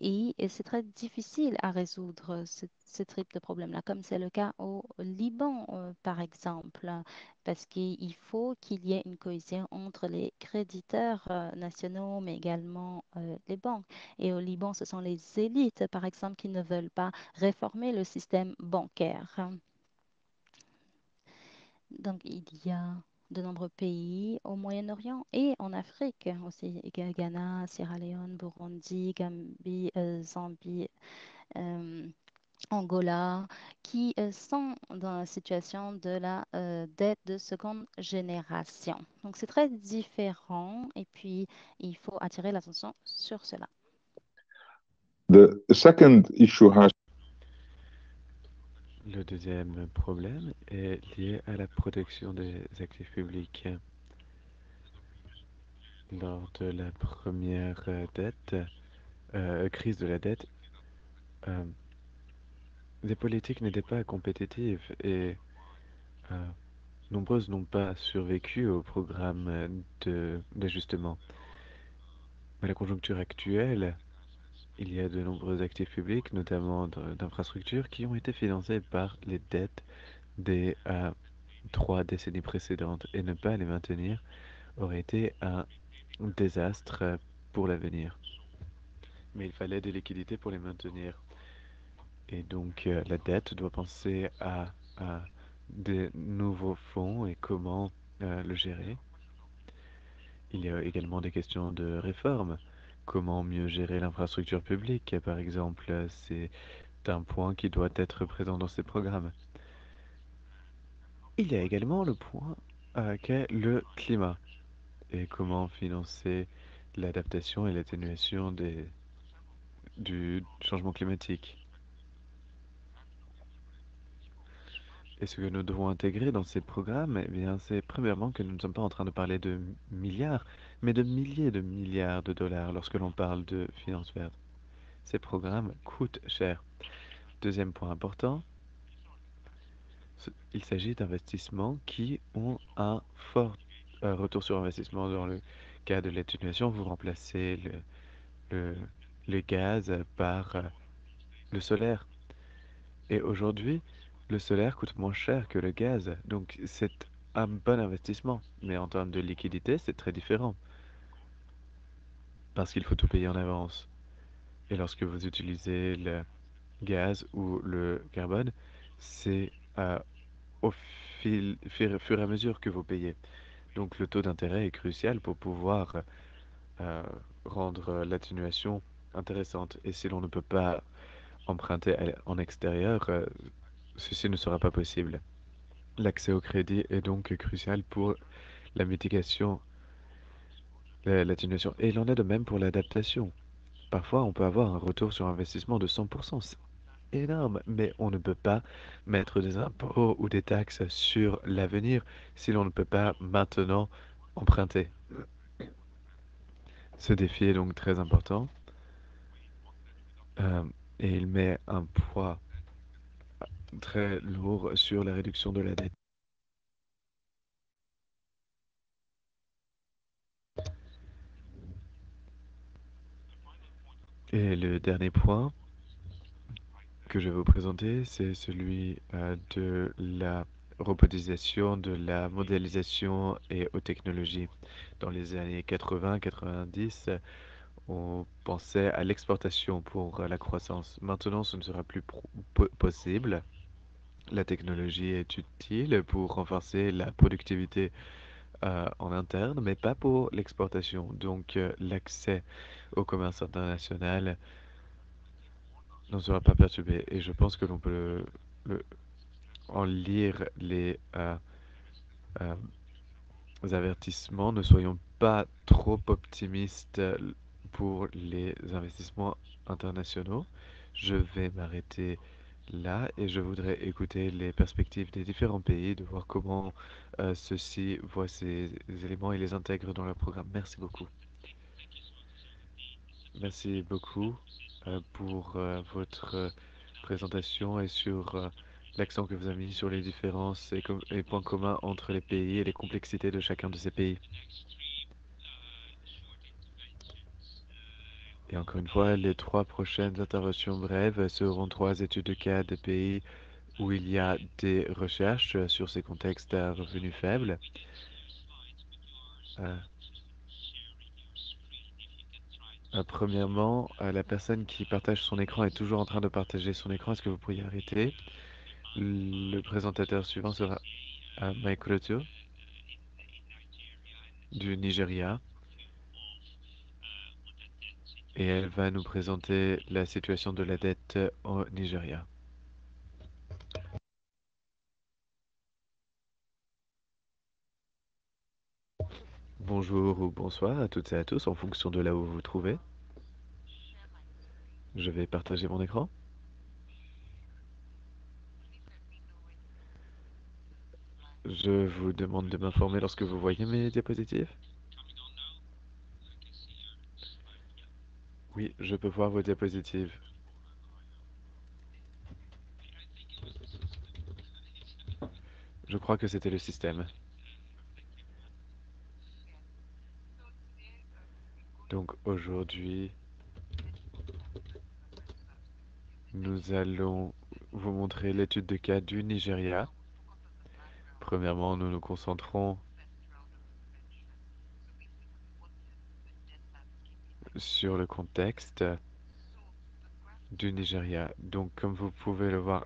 Et c'est très difficile à résoudre ce type de problème-là, comme c'est le cas au Liban, par exemple, parce qu'il faut qu'il y ait une cohésion entre les créditeurs nationaux, mais également les banques. Et au Liban, ce sont les élites, par exemple, qui ne veulent pas réformer le système bancaire. Donc, il y a de nombreux pays au Moyen-Orient et en Afrique aussi, Ghana, Sierra Leone, Burundi, Gambie, Zambie, euh, Angola, qui sont dans la situation de la dette de seconde génération. Donc, c'est très différent et puis il faut attirer l'attention sur cela. The second issue has Le deuxième problème est lié à la protection des actifs publics. Lors de la première crise de la dette, euh, les politiques n'étaient pas compétitives et euh, nombreuses n'ont pas survécu au programme d'ajustement. Mais la conjoncture actuelle, il y a de nombreux actifs publics, notamment d'infrastructures, qui ont été financés par les dettes des 3 décennies précédentes et ne pas les maintenir aurait été un désastre pour l'avenir. Mais il fallait des liquidités pour les maintenir. Et donc la dette doit penser à des nouveaux fonds et comment le gérer. Il y a également des questions de réforme. Comment mieux gérer l'infrastructure publique, par exemple, c'est un point qui doit être présent dans ces programmes. Il y a également le point qu'est le climat et comment financer l'adaptation et l'atténuation du changement climatique. Et ce que nous devons intégrer dans ces programmes, eh bien, c'est premièrement que nous ne sommes pas en train de parler de milliards, mais de milliers de milliards de dollars lorsque l'on parle de finances vertes. Ces programmes coûtent cher. Deuxième point important, il s'agit d'investissements qui ont un fort retour sur investissement. Dans le cas de l'atténuation, vous remplacez le, le gaz par le solaire. Et aujourd'hui, le solaire coûte moins cher que le gaz, donc c'est un bon investissement. Mais en termes de liquidité, c'est très différent, parce qu'il faut tout payer en avance. Et lorsque vous utilisez le gaz ou le carbone, c'est au fur et à mesure que vous payez. Donc le taux d'intérêt est crucial pour pouvoir euh, rendre l'atténuation intéressante. Et si l'on ne peut pas emprunter en extérieur, ceci ne sera pas possible. L'accès au crédit est donc crucial pour la mitigation, l'atténuation. Et il en est de même pour l'adaptation. Parfois, on peut avoir un retour sur investissement de 100%. C'est énorme, mais on ne peut pas mettre des impôts ou des taxes sur l'avenir si l'on ne peut pas maintenant emprunter. Ce défi est donc très important euh, et il met un poids très lourd sur la réduction de la dette. Et le dernier point que je vais vous présenter, c'est celui de la robotisation, de la modélisation et aux technologies. Dans les années 80-90, on pensait à l'exportation pour la croissance. Maintenant, ce ne sera plus possible. La technologie est utile pour renforcer la productivité en interne, mais pas pour l'exportation. Donc, l'accès au commerce international ne sera pas perturbé. Et je pense que l'on peut en lire euh, les avertissements. Ne soyons pas trop optimistes pour les investissements internationaux. Je vais m'arrêter là et je voudrais écouter les perspectives des différents pays, de voir comment ceux-ci voient ces éléments et les intègrent dans leur programme. Merci beaucoup. Merci beaucoup pour votre présentation et sur l'accent que vous avez mis sur les différences et les points communs entre les pays et les complexités de chacun de ces pays. Et encore une fois, les 3 prochaines interventions brèves seront 3 études de cas des pays où il y a des recherches sur ces contextes à revenus faibles. Euh, Premièrement, la personne qui partage son écran est toujours en train de partager son écran. Est-ce que vous pourriez arrêter? Le présentateur suivant sera Mike Roto du Nigeria. Et elle va nous présenter la situation de la dette au Nigeria. Bonjour ou bonsoir à toutes et à tous en fonction de là où vous vous trouvez. Je vais partager mon écran. Je vous demande de m'informer lorsque vous voyez mes diapositives. Oui, je peux voir vos diapositives. Je crois que c'était le système. Donc aujourd'hui, nous allons vous montrer l'étude de cas du Nigeria. Premièrement, nous nous concentrons sur le contexte du Nigeria. Donc, comme vous pouvez le voir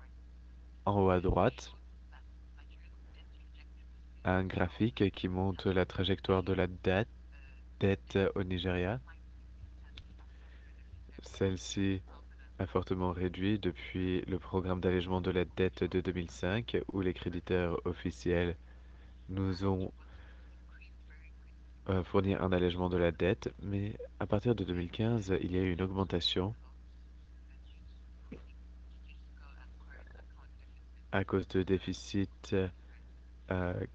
en haut à droite, un graphique qui montre la trajectoire de la dette au Nigeria. Celle-ci a fortement réduit depuis le programme d'allègement de la dette de 2005, où les créditeurs officiels nous ont fourni un allègement de la dette, mais à partir de 2015, il y a eu une augmentation à cause de déficits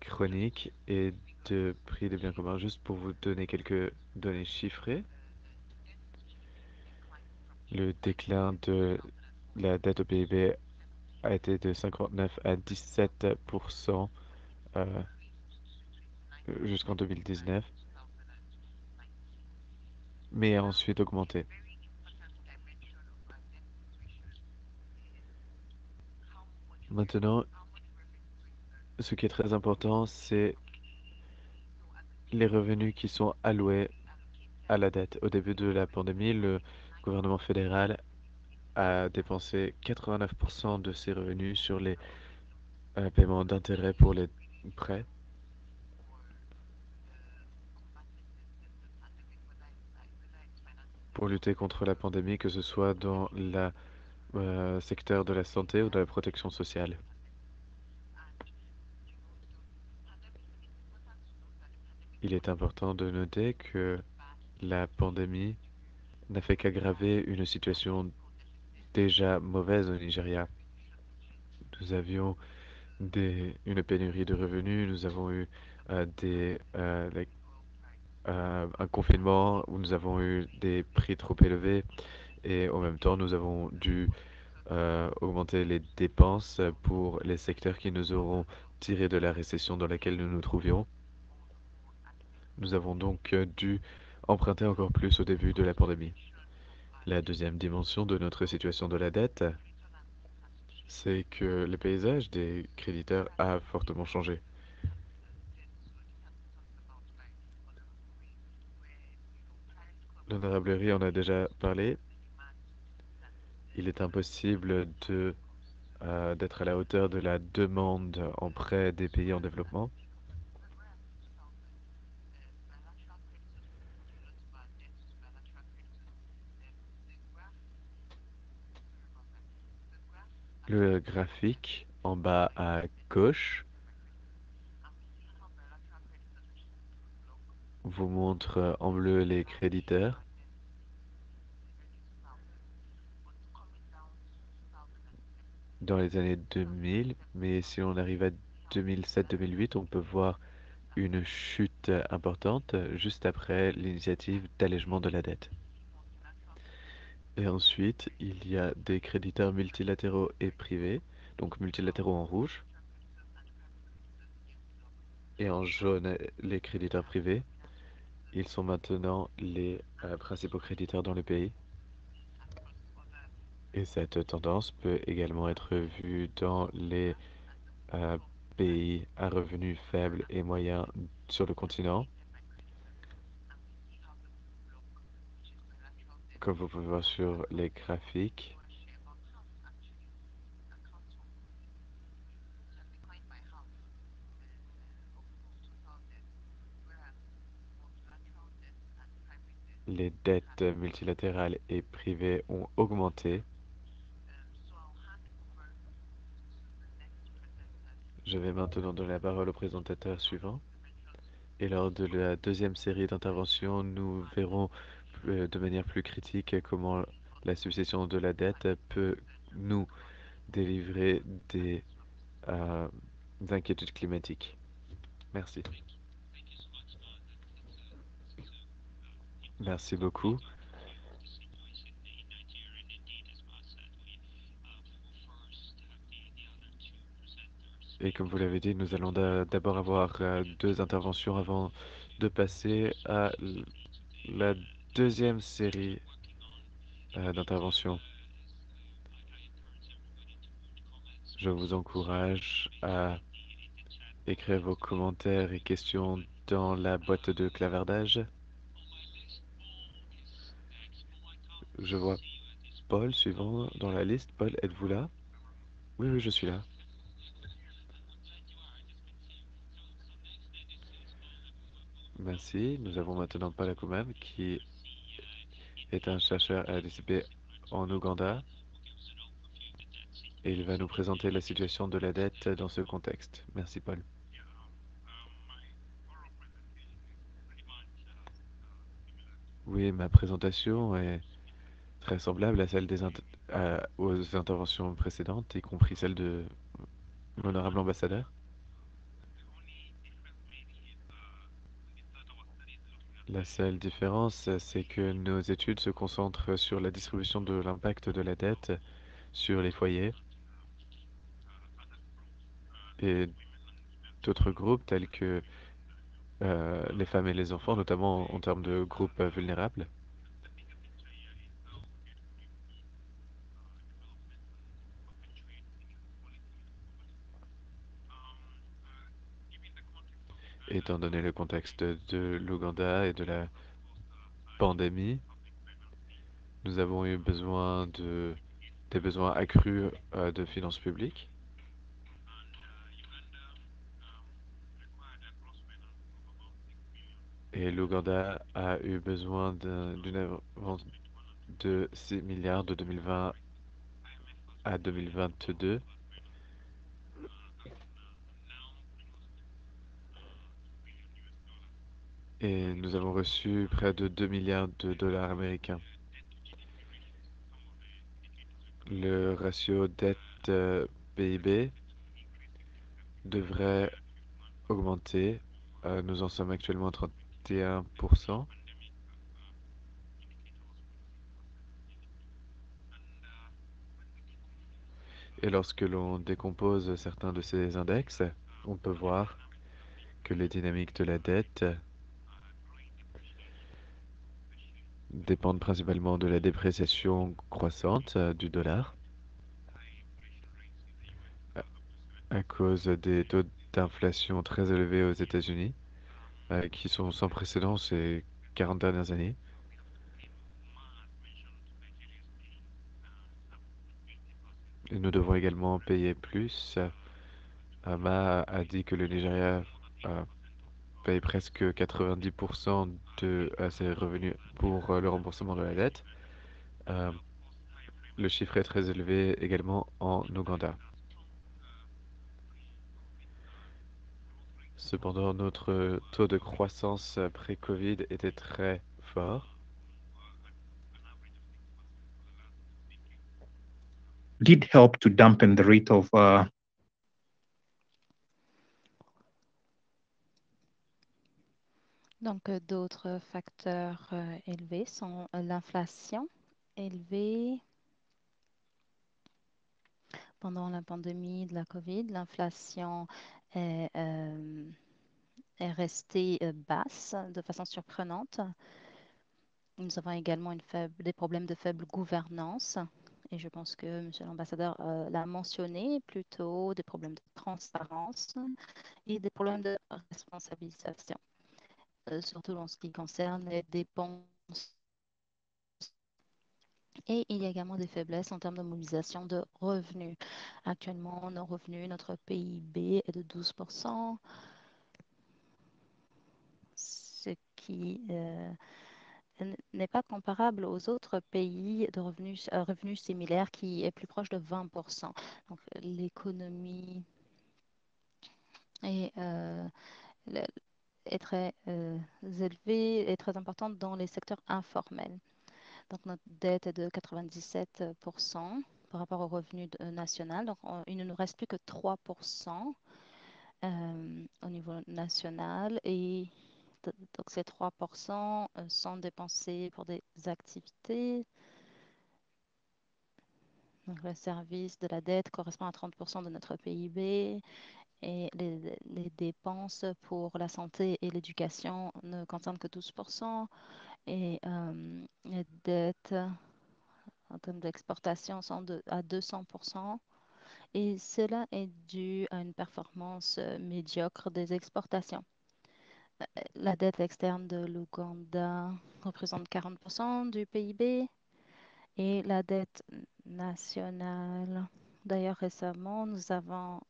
chroniques et de prix des biens communs. Juste pour vous donner quelques données chiffrées, le déclin de la dette au PIB a été de 59 à 17% jusqu'en 2019, mais a ensuite augmenté. Maintenant, ce qui est très important, c'est les revenus qui sont alloués à la dette. Au début de la pandémie, le gouvernement fédéral a dépensé 89% de ses revenus sur les paiements d'intérêt pour les prêts. Pour lutter contre la pandémie, que ce soit dans le secteur de la santé ou de la protection sociale. Il est important de noter que la pandémie n'a fait qu'aggraver une situation déjà mauvaise au Nigeria. Nous avions une pénurie de revenus, nous avons eu un confinement où nous avons eu des prix trop élevés et en même temps nous avons dû augmenter les dépenses pour les secteurs qui nous auront tirés de la récession dans laquelle nous nous trouvions. Nous avons donc dû emprunter encore plus au début de la pandémie. La deuxième dimension de notre situation de la dette, c'est que le paysage des créditeurs a fortement changé. L'honorable Ri en a déjà parlé. Il est impossible d'être à la hauteur de la demande en prêt des pays en développement. Le graphique en bas à gauche vous montre en bleu les créditeurs. Dans les années 2000, mais si on arrive à 2007-2008, on peut voir une chute importante juste après l'initiative d'allègement de la dette. Et ensuite, il y a des créditeurs multilatéraux et privés, donc multilatéraux en rouge, et en jaune les créditeurs privés. Ils sont maintenant les principaux créditeurs dans le pays. Et cette tendance peut également être vue dans les euh, pays à revenus faibles et moyens sur le continent. Comme vous pouvez voir sur les graphiques, les dettes multilatérales et privées ont augmenté. Je vais maintenant donner la parole au présentateur suivant. Et lors de la deuxième série d'interventions, nous verrons de manière plus critique comment la succession de la dette peut nous délivrer euh, des inquiétudes climatiques. Merci. Merci beaucoup. Et comme vous l'avez dit, nous allons d'abord avoir deux interventions avant de passer à la deuxième série d'interventions. Je vous encourage à écrire vos commentaires et questions dans la boîte de clavardage. Je vois Paul suivant dans la liste. Paul, êtes-vous là? Oui, oui, je suis là. Merci. Nous avons maintenant Paul Akuman, qui est un chercheur à l'ICP en Ouganda. Et il va nous présenter la situation de la dette dans ce contexte. Merci, Paul. Oui, ma présentation est très semblable à celle aux interventions précédentes, y compris celle de l'honorable ambassadeur. La seule différence, c'est que nos études se concentrent sur la distribution de l'impact de la dette sur les foyers et d'autres groupes tels que les femmes et les enfants, notamment en termes de groupes vulnérables. Étant donné le contexte de l'Ouganda et de la pandémie, nous avons eu des besoins accrus de finances publiques. Et l'Ouganda a eu besoin d'une avance de 6 milliards de 2020 à 2022. Et nous avons reçu près de 2 milliards de dollars américains. Le ratio dette PIB devrait augmenter. Nous en sommes actuellement à 31%. Et lorsque l'on décompose certains de ces index, on peut voir que les dynamiques de la dette dépendent principalement de la dépréciation croissante du dollar à cause des taux d'inflation très élevés aux États-Unis, qui sont sans précédent ces 40 dernières années. Et nous devons également payer plus. Ma a dit que le Nigeria paye presque 90% de ses revenus pour le remboursement de la dette. Le chiffre est très élevé également en Ouganda. Cependant, notre taux de croissance pré-Covid était très fort. Did help to dampen the rate of Donc, d'autres facteurs élevés sont l'inflation élevée pendant la pandémie de la COVID. L'inflation est restée basse de façon surprenante. Nous avons également des problèmes de faible gouvernance et je pense que Monsieur l'ambassadeur l'a mentionné plus tôt, des problèmes de transparence et des problèmes de responsabilisation, surtout en ce qui concerne les dépenses. Et il y a également des faiblesses en termes de mobilisation de revenus. Actuellement, nos revenus, notre PIB est de 12%, ce qui n'est pas comparable aux autres pays de revenus similaires qui est plus proche de 20%. Donc, l'économie est, le- est très élevée et très importante dans les secteurs informels. Donc, notre dette est de 97% par rapport au revenu national. Donc, il ne nous reste plus que 3% au niveau national. Et donc, ces 3% sont dépensés pour des activités. Donc, le service de la dette correspond à 30% de notre PIB et les dépenses pour la santé et l'éducation ne concernent que 12%. Et les dettes en termes d'exportation sont à 200%. Et cela est dû à une performance médiocre des exportations. La dette externe de l'Ouganda représente 40% du PIB et la dette nationale. D'ailleurs, récemment, nous avons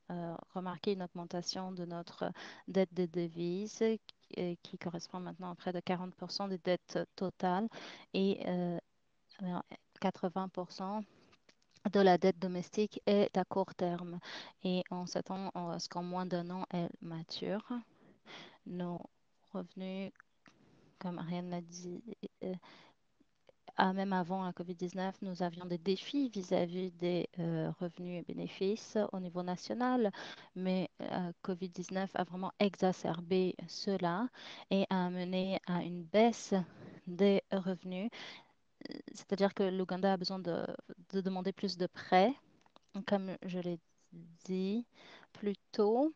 remarqué une augmentation de notre dette de devises qui correspond maintenant à près de 40% des dettes totales et 80% de la dette domestique est à court terme et on s'attend à ce qu'en moins d'un an, elle mature. Nos revenus, comme Ariane l'a dit, même avant la COVID-19, nous avions des défis vis-à-vis des revenus et bénéfices au niveau national, mais COVID-19 a vraiment exacerbé cela et a amené à une baisse des revenus. C'est-à-dire que l'Ouganda a besoin de demander plus de prêts. Comme je l'ai dit plus tôt,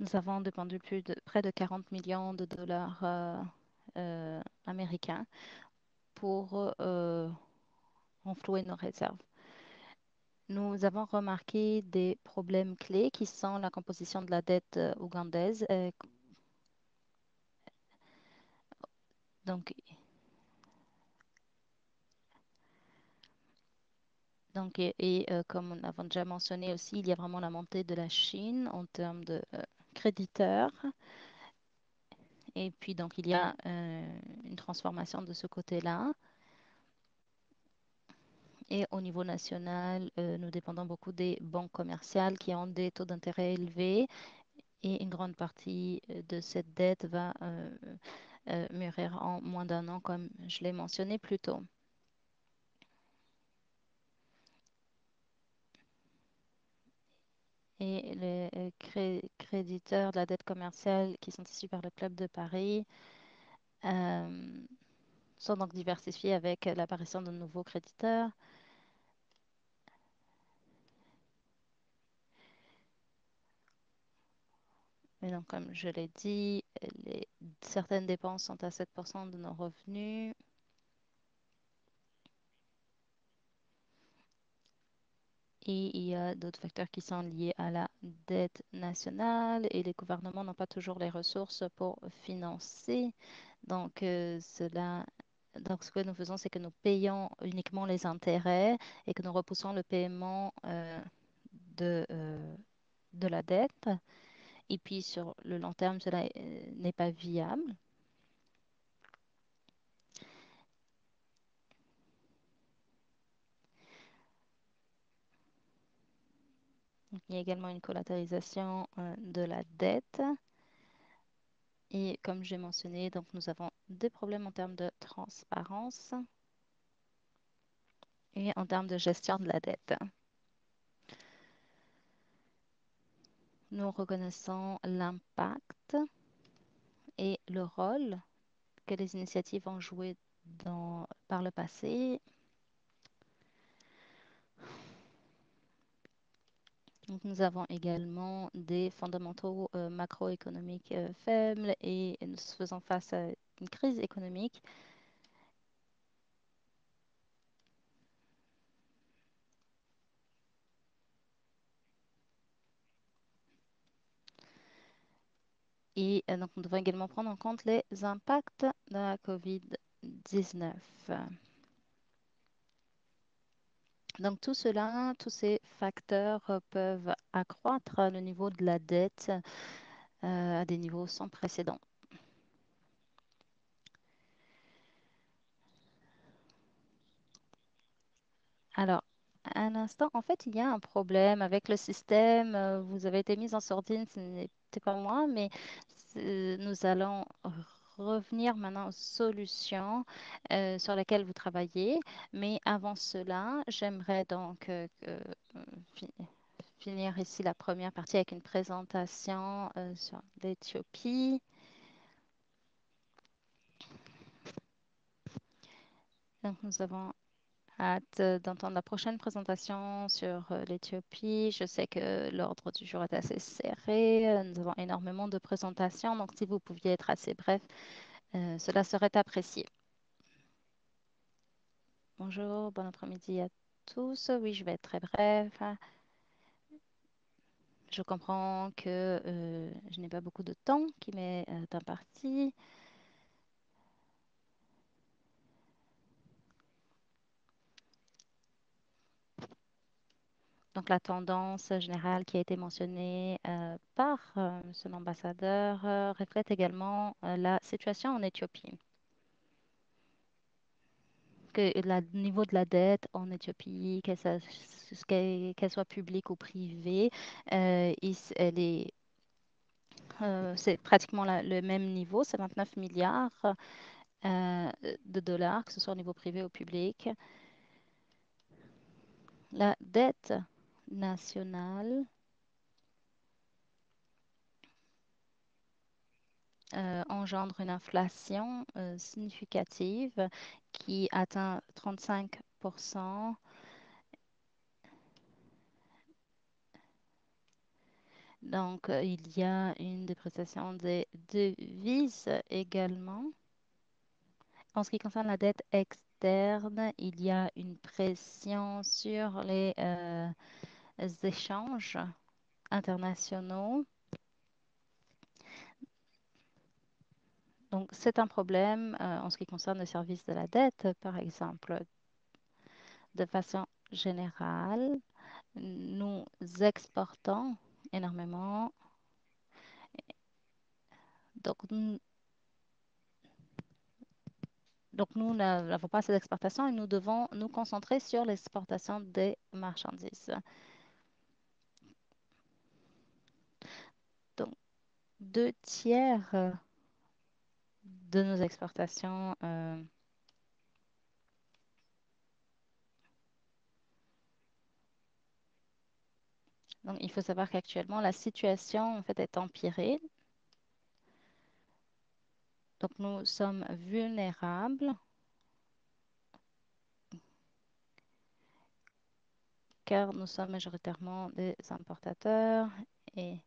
nous avons dépendu près de 40 millions de dollars américains pour renflouer nos réserves. Nous avons remarqué des problèmes clés qui sont la composition de la dette ougandaise. Donc, comme nous l'avons déjà mentionné aussi, il y a vraiment la montée de la Chine en termes de créditeurs. Et puis, donc, il y a une transformation de ce côté-là. Et au niveau national, nous dépendons beaucoup des banques commerciales qui ont des taux d'intérêt élevés et une grande partie de cette dette va mûrir en moins d'un an, comme je l'ai mentionné plus tôt. Et les créditeurs de la dette commerciale qui sont issus par le Club de Paris euh, sont donc diversifiés avec l'apparition de nouveaux créditeurs. Mais donc, comme je l'ai dit, certaines dépenses sont à 7% de nos revenus. Et il y a d'autres facteurs qui sont liés à la dette nationale et les gouvernements n'ont pas toujours les ressources pour financer. Donc, donc ce que nous faisons, c'est que nous payons uniquement les intérêts et que nous repoussons le paiement de, euh, de la dette. Et puis, sur le long terme, cela n'est pas viable. Donc, il y a également une collatéralisation de la dette. Et comme j'ai mentionné, donc nous avons des problèmes en termes de transparence et en termes de gestion de la dette. Nous reconnaissons l'impact et le rôle que les initiatives ont joué par le passé. Donc, nous avons également des fondamentaux macroéconomiques faibles et nous faisons face à une crise économique. Et donc, nous devons également prendre en compte les impacts de la COVID-19. Donc, tout cela, tous ces facteurs peuvent accroître le niveau de la dette à des niveaux sans précédent. Alors, un instant, en fait, il y a un problème avec le système. Vous avez été mis en sourdine, ce n'était pas moi, mais nous allons revenir maintenant aux solutions sur lesquelles vous travaillez. Mais avant cela, j'aimerais donc fi- finir ici la première partie avec une présentation sur l'Éthiopie. Donc, nous avons hâte d'entendre la prochaine présentation sur l'Éthiopie. Je sais que l'ordre du jour est assez serré. Nous avons énormément de présentations, donc si vous pouviez être assez bref, cela serait apprécié. Bonjour, bon après-midi à tous. Oui, je vais être très bref. Je comprends que je n'ai pas beaucoup de temps qui m'est imparti. Donc, la tendance générale qui a été mentionnée par Monsieur l'ambassadeur reflète également la situation en Éthiopie. Que le niveau de la dette en Éthiopie, qu'elle soit publique ou privée, c'est pratiquement le même niveau, c'est 29 milliards de dollars, que ce soit au niveau privé ou public. La dette nationale engendre une inflation significative qui atteint 35%. Donc, il y a une dépréciation des devises également. En ce qui concerne la dette externe, il y a une pression sur les échanges internationaux. Donc, c'est un problème en ce qui concerne le service de la dette, par exemple. De façon générale, nous exportons énormément. Donc, nous n'avons pas assez d'exportation et nous devons nous concentrer sur l'exportation des marchandises. Donc, 2 tiers de nos exportations donc, il faut savoir qu'actuellement, la situation en fait est empirée. Donc, nous sommes vulnérables car nous sommes majoritairement des importateurs et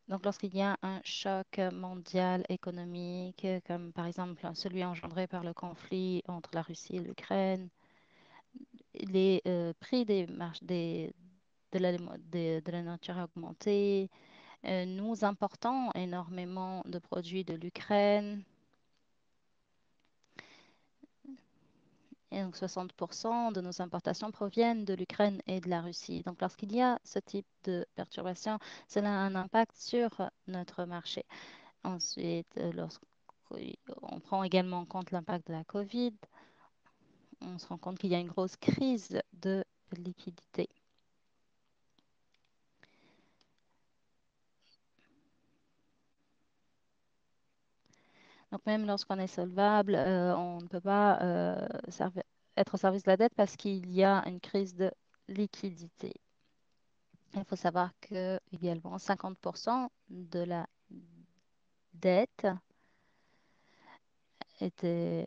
donc lorsqu'il y a un choc mondial économique, comme par exemple celui engendré par le conflit entre la Russie et l'Ukraine, les prix de la nourriture a augmenté. Nous importons énormément de produits de l'Ukraine. Et donc 60% de nos importations proviennent de l'Ukraine et de la Russie. Donc lorsqu'il y a ce type de perturbation, cela a un impact sur notre marché. Ensuite, lorsqu'on prend également en compte l'impact de la COVID, on se rend compte qu'il y a une grosse crise de liquidité. Donc même lorsqu'on est solvable, on ne peut pas être au service de la dette parce qu'il y a une crise de liquidité. Il faut savoir que également 50% de la dette était,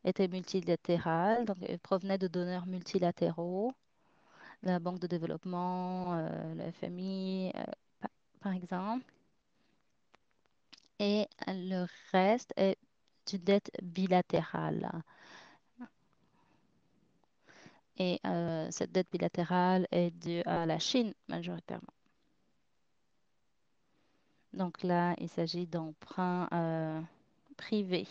était multilatérale, donc elle provenait de donneurs multilatéraux, la Banque de développement, le FMI, par exemple. Et le reste est une dette bilatérale. Et cette dette bilatérale est due à la Chine majoritairement. Donc là, il s'agit d'emprunts privés.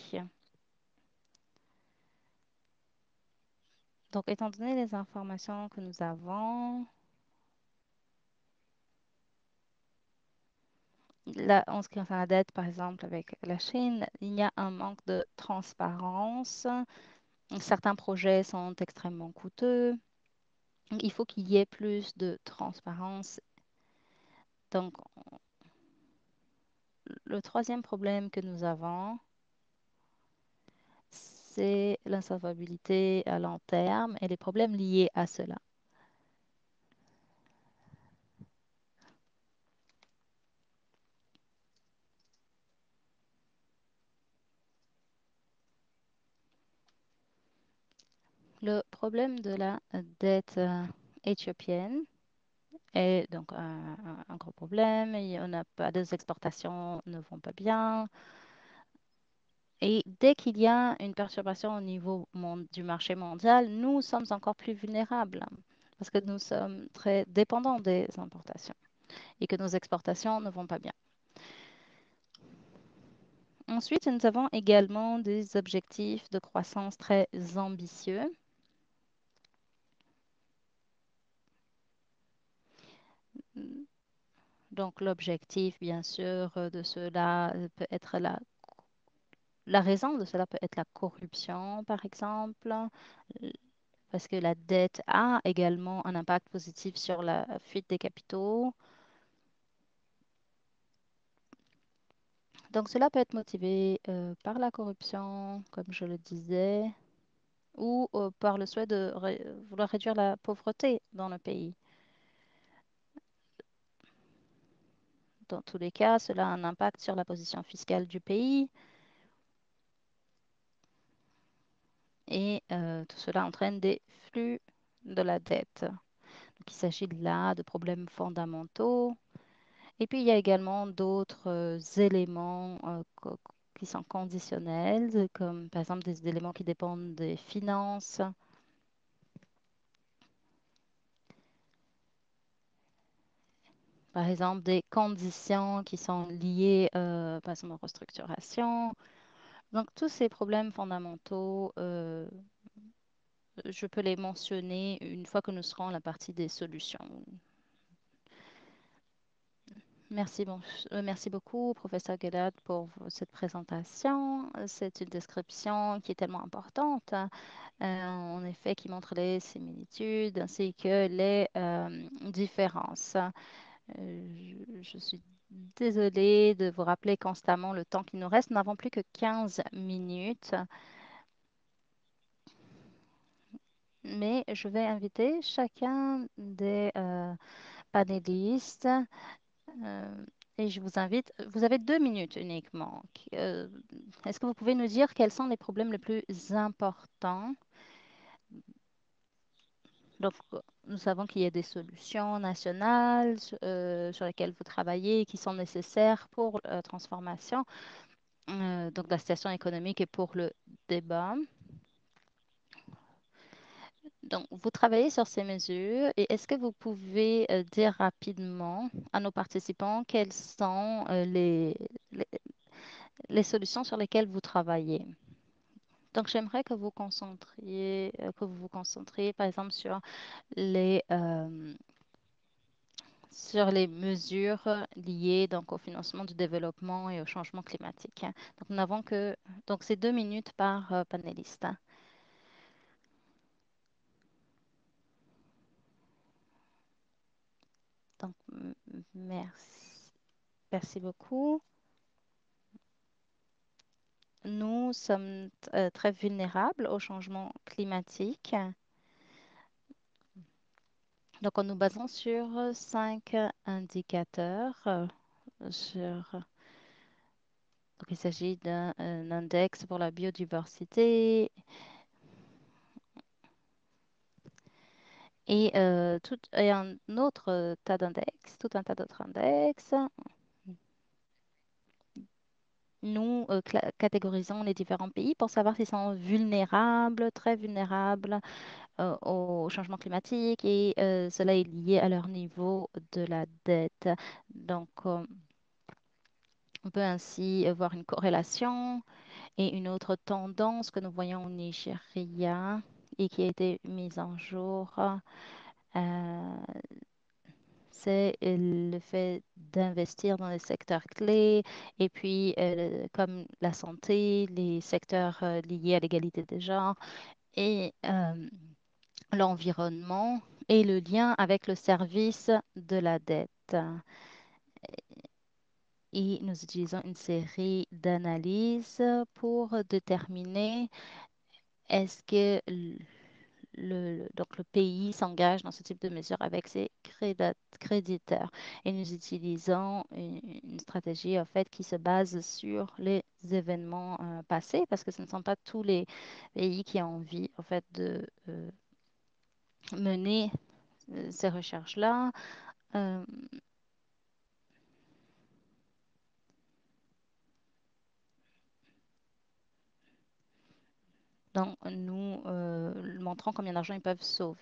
Donc, étant donné les informations que nous avons, là, en ce qui concerne la dette, par exemple, avec la Chine, il y a un manque de transparence. Certains projets sont extrêmement coûteux. Il faut qu'il y ait plus de transparence. Donc, le troisième problème que nous avons, c'est l'insolvabilité à long terme et les problèmes liés à cela. Le problème de la dette éthiopienne est donc un gros problème. On n'a pas, les exportations ne vont pas bien. Et dès qu'il y a une perturbation au niveau du marché mondial, nous sommes encore plus vulnérables parce que nous sommes très dépendants des importations et que nos exportations ne vont pas bien. Ensuite, nous avons également des objectifs de croissance très ambitieux. Donc, l'objectif, bien sûr, de cela peut être la raison de cela peut être la corruption, par exemple, parce que la dette a également un impact positif sur la fuite des capitaux. Donc, cela peut être motivé par la corruption, comme je le disais, ou par le souhait de vouloir réduire la pauvreté dans le pays. Dans tous les cas, cela a un impact sur la position fiscale du pays et tout cela entraîne des flux de la dette. Donc, il s'agit là de problèmes fondamentaux. Et puis, il y a également d'autres éléments qui sont conditionnels, comme par exemple des éléments qui dépendent des finances. Par exemple, des conditions qui sont liées, par exemple, aux restructurations. Donc, tous ces problèmes fondamentaux, je peux les mentionner une fois que nous serons à la partie des solutions. Merci beaucoup, professeur Guedad, pour cette présentation. C'est une description qui est tellement importante, en effet, qui montre les similitudes ainsi que les différences. Je suis désolée de vous rappeler constamment le temps qui nous reste. Nous n'avons plus que 15 minutes, mais je vais inviter chacun des panélistes et je vous invite, vous avez 2 minutes uniquement. Est-ce que vous pouvez nous dire quels sont les problèmes les plus importants? Donc, nous savons qu'il y a des solutions nationales sur lesquelles vous travaillez qui sont nécessaires pour la transformation donc de la situation économique et pour le débat. Donc, vous travaillez sur ces mesures et est-ce que vous pouvez dire rapidement à nos participants quelles sont les, les solutions sur lesquelles vous travaillez? Donc, j'aimerais que que vous vous concentriez, par exemple, les, sur les mesures liées donc au financement du développement et au changement climatique. Donc, nous n'avons que donc c'est 2 minutes par panéliste. Donc, merci, merci beaucoup. Nous sommes très vulnérables au changement climatique. Donc, en nous basant sur 5 indicateurs, donc, il s'agit d'un index pour la biodiversité et un autre tas d'index, tout un tas d'autres index. Nous catégorisons les différents pays pour savoir s'ils sont vulnérables, très vulnérables au changement climatique et cela est lié à leur niveau de la dette. Donc, On peut ainsi voir une corrélation et une autre tendance que nous voyons au Nigeria et qui a été mise en jour, c'est le fait d'investir dans les secteurs clés et puis comme la santé, les secteurs liés à l'égalité des genres et l'environnement et le lien avec le service de la dette. Et nous utilisons une série d'analyses pour déterminer est-ce que donc le pays s'engage dans ce type de mesure avec ses créditeurs. Et nous utilisons une stratégie en fait qui se base sur les événements passés parce que ce ne sont pas tous les pays qui ont envie en fait de mener ces recherches-là. Euh, donc, nous montrons combien d'argent ils peuvent sauver.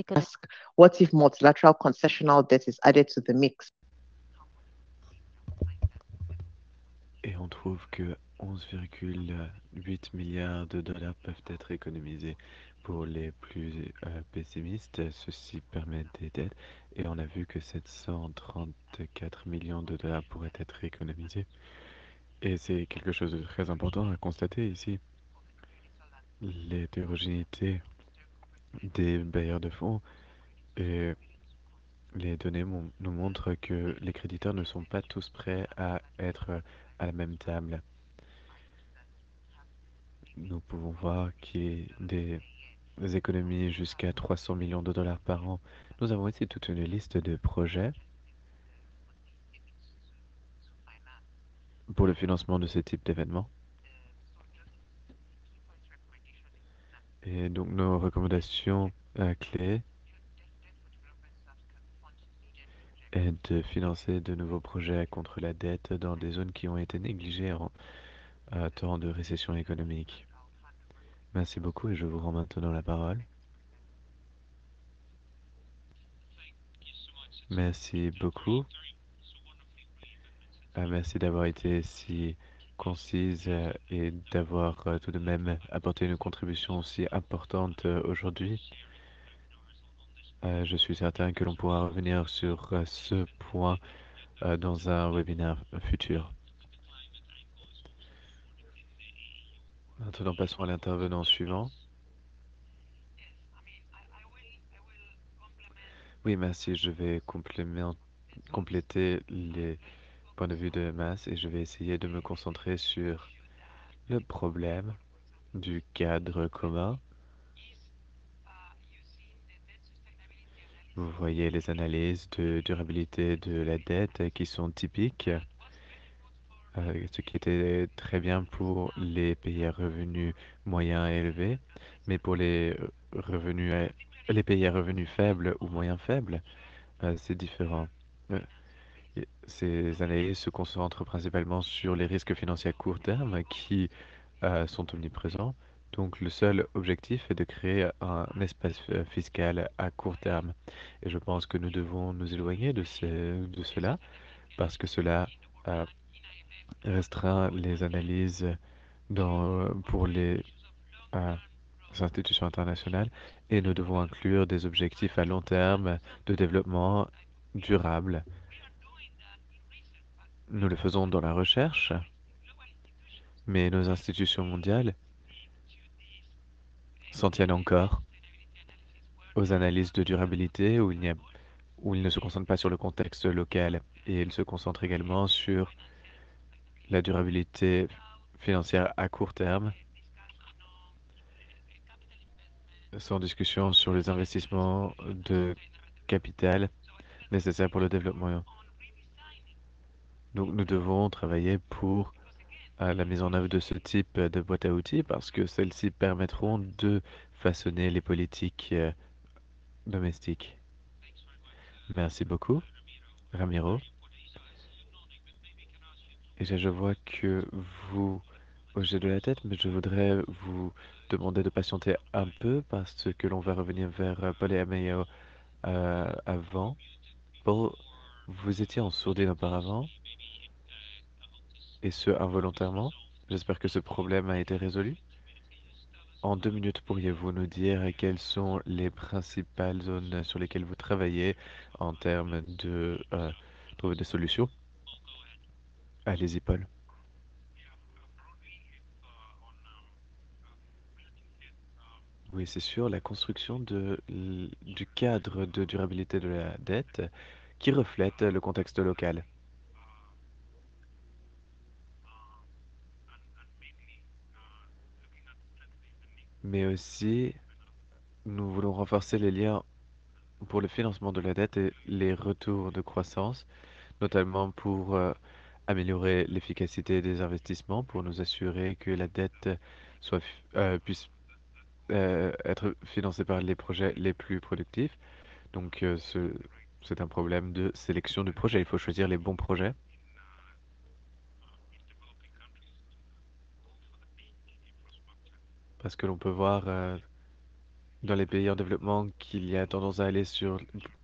Ask, what if multilateral concessional debt is added to the mix? Et on trouve que 11,8 milliards de dollars peuvent être économisés. Pour les plus pessimistes, ceci permet des dettes et on a vu que 734 millions de dollars pourraient être économisés. Et c'est quelque chose de très important à constater ici. L'hétérogénéité des bailleurs de fonds et les données nous montrent que les créditeurs ne sont pas tous prêts à être à la même table. Nous pouvons voir qu'il y a des économies jusqu'à 300 millions de dollars par an. Nous avons ici toute une liste de projets pour le financement de ce type d'événements. Et donc nos recommandations clés est de financer de nouveaux projets contre la dette dans des zones qui ont été négligées en temps de récession économique. Merci beaucoup et je vous rends maintenant la parole. Merci beaucoup. Merci d'avoir été si concise et d'avoir tout de même apporté une contribution aussi importante aujourd'hui. Je suis certain que l'on pourra revenir sur ce point dans un webinaire futur. Maintenant, passons à l'intervenant suivant. Oui, merci. Je vais compléter les points de vue de Mass et je vais essayer de me concentrer sur le problème du cadre commun. Vous voyez les analyses de durabilité de la dette qui sont typiques, ce qui était très bien pour les pays à revenus moyens et élevés, mais pour les pays à revenus faibles ou moyens faibles, c'est différent. Ces analyses se concentrent principalement sur les risques financiers à court terme qui sont omniprésents. Donc le seul objectif est de créer un espace fiscal à court terme. Et je pense que nous devons nous éloigner de cela parce que cela restreint les analyses pour les institutions internationales et nous devons inclure des objectifs à long terme de développement durable. Nous le faisons dans la recherche, mais nos institutions mondiales s'en tiennent encore aux analyses de durabilité où ils ne se concentrent pas sur le contexte local et ils se concentrent également sur la durabilité financière à court terme, sans discussion sur les investissements de capital nécessaires pour le développement. Donc nous devons travailler pour la mise en œuvre de ce type de boîte à outils parce que celles-ci permettront de façonner les politiques domestiques. Merci beaucoup, Ramiro. Et je vois que vous honchez de la tête, mais je voudrais vous demander de patienter un peu parce que l'on va revenir vers Paul et Ameo avant. Paul, vous étiez en sourdine auparavant. et ce involontairement. J'espère que ce problème a été résolu. En 2 minutes, pourriez-vous nous dire quelles sont les principales zones sur lesquelles vous travaillez en termes de trouver des solutions? Allez-y, Paul. Oui, c'est sûr, la construction du cadre de durabilité de la dette qui reflète le contexte local. Mais aussi, nous voulons renforcer les liens pour le financement de la dette et les retours de croissance, notamment pour améliorer l'efficacité des investissements, pour nous assurer que la dette puisse être financée par les projets les plus productifs. Donc, c'est un problème de sélection du projet. Il faut choisir les bons projets. Parce que l'on peut voir dans les pays en développement qu'il y a tendance à aller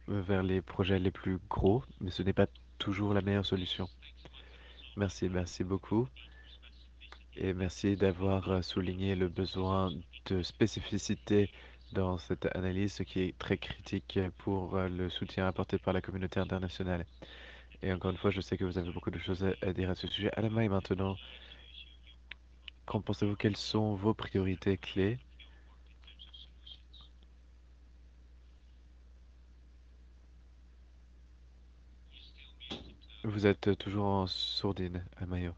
vers les projets les plus gros, mais ce n'est pas toujours la meilleure solution. Merci, merci beaucoup. Et merci d'avoir souligné le besoin de spécificité dans cette analyse, ce qui est très critique pour le soutien apporté par la communauté internationale. Et encore une fois, je sais que vous avez beaucoup de choses à dire à ce sujet. Alama, et maintenant, qu'en pensez-vous? Quelles sont vos priorités clés? Vous êtes toujours en sourdine, Amayo.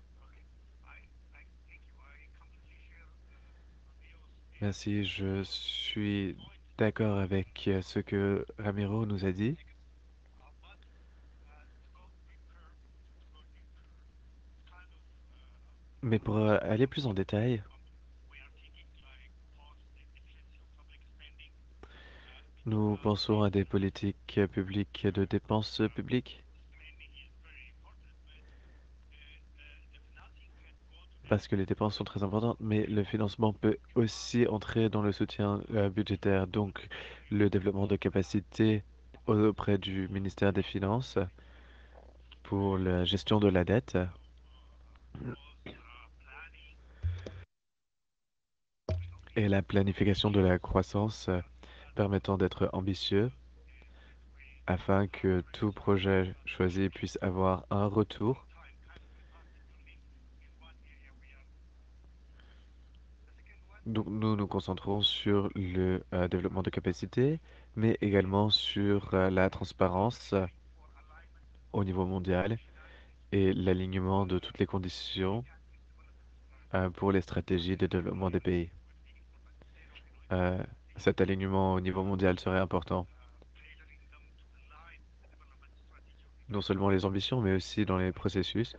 Merci, je suis d'accord avec ce que Ramiro nous a dit. Mais pour aller plus en détail, nous pensons à des politiques publiques de dépenses publiques. Parce que les dépenses sont très importantes, mais le financement peut aussi entrer dans le soutien budgétaire, donc le développement de capacités auprès du ministère des Finances pour la gestion de la dette et la planification de la croissance permettant d'être ambitieux afin que tout projet choisi puisse avoir un retour. Donc nous nous concentrons sur le développement de capacités, mais également sur la transparence au niveau mondial et l'alignement de toutes les conditions pour les stratégies de développement des pays. Euh, Cet alignement au niveau mondial serait important, non seulement les ambitions, mais aussi dans les processus.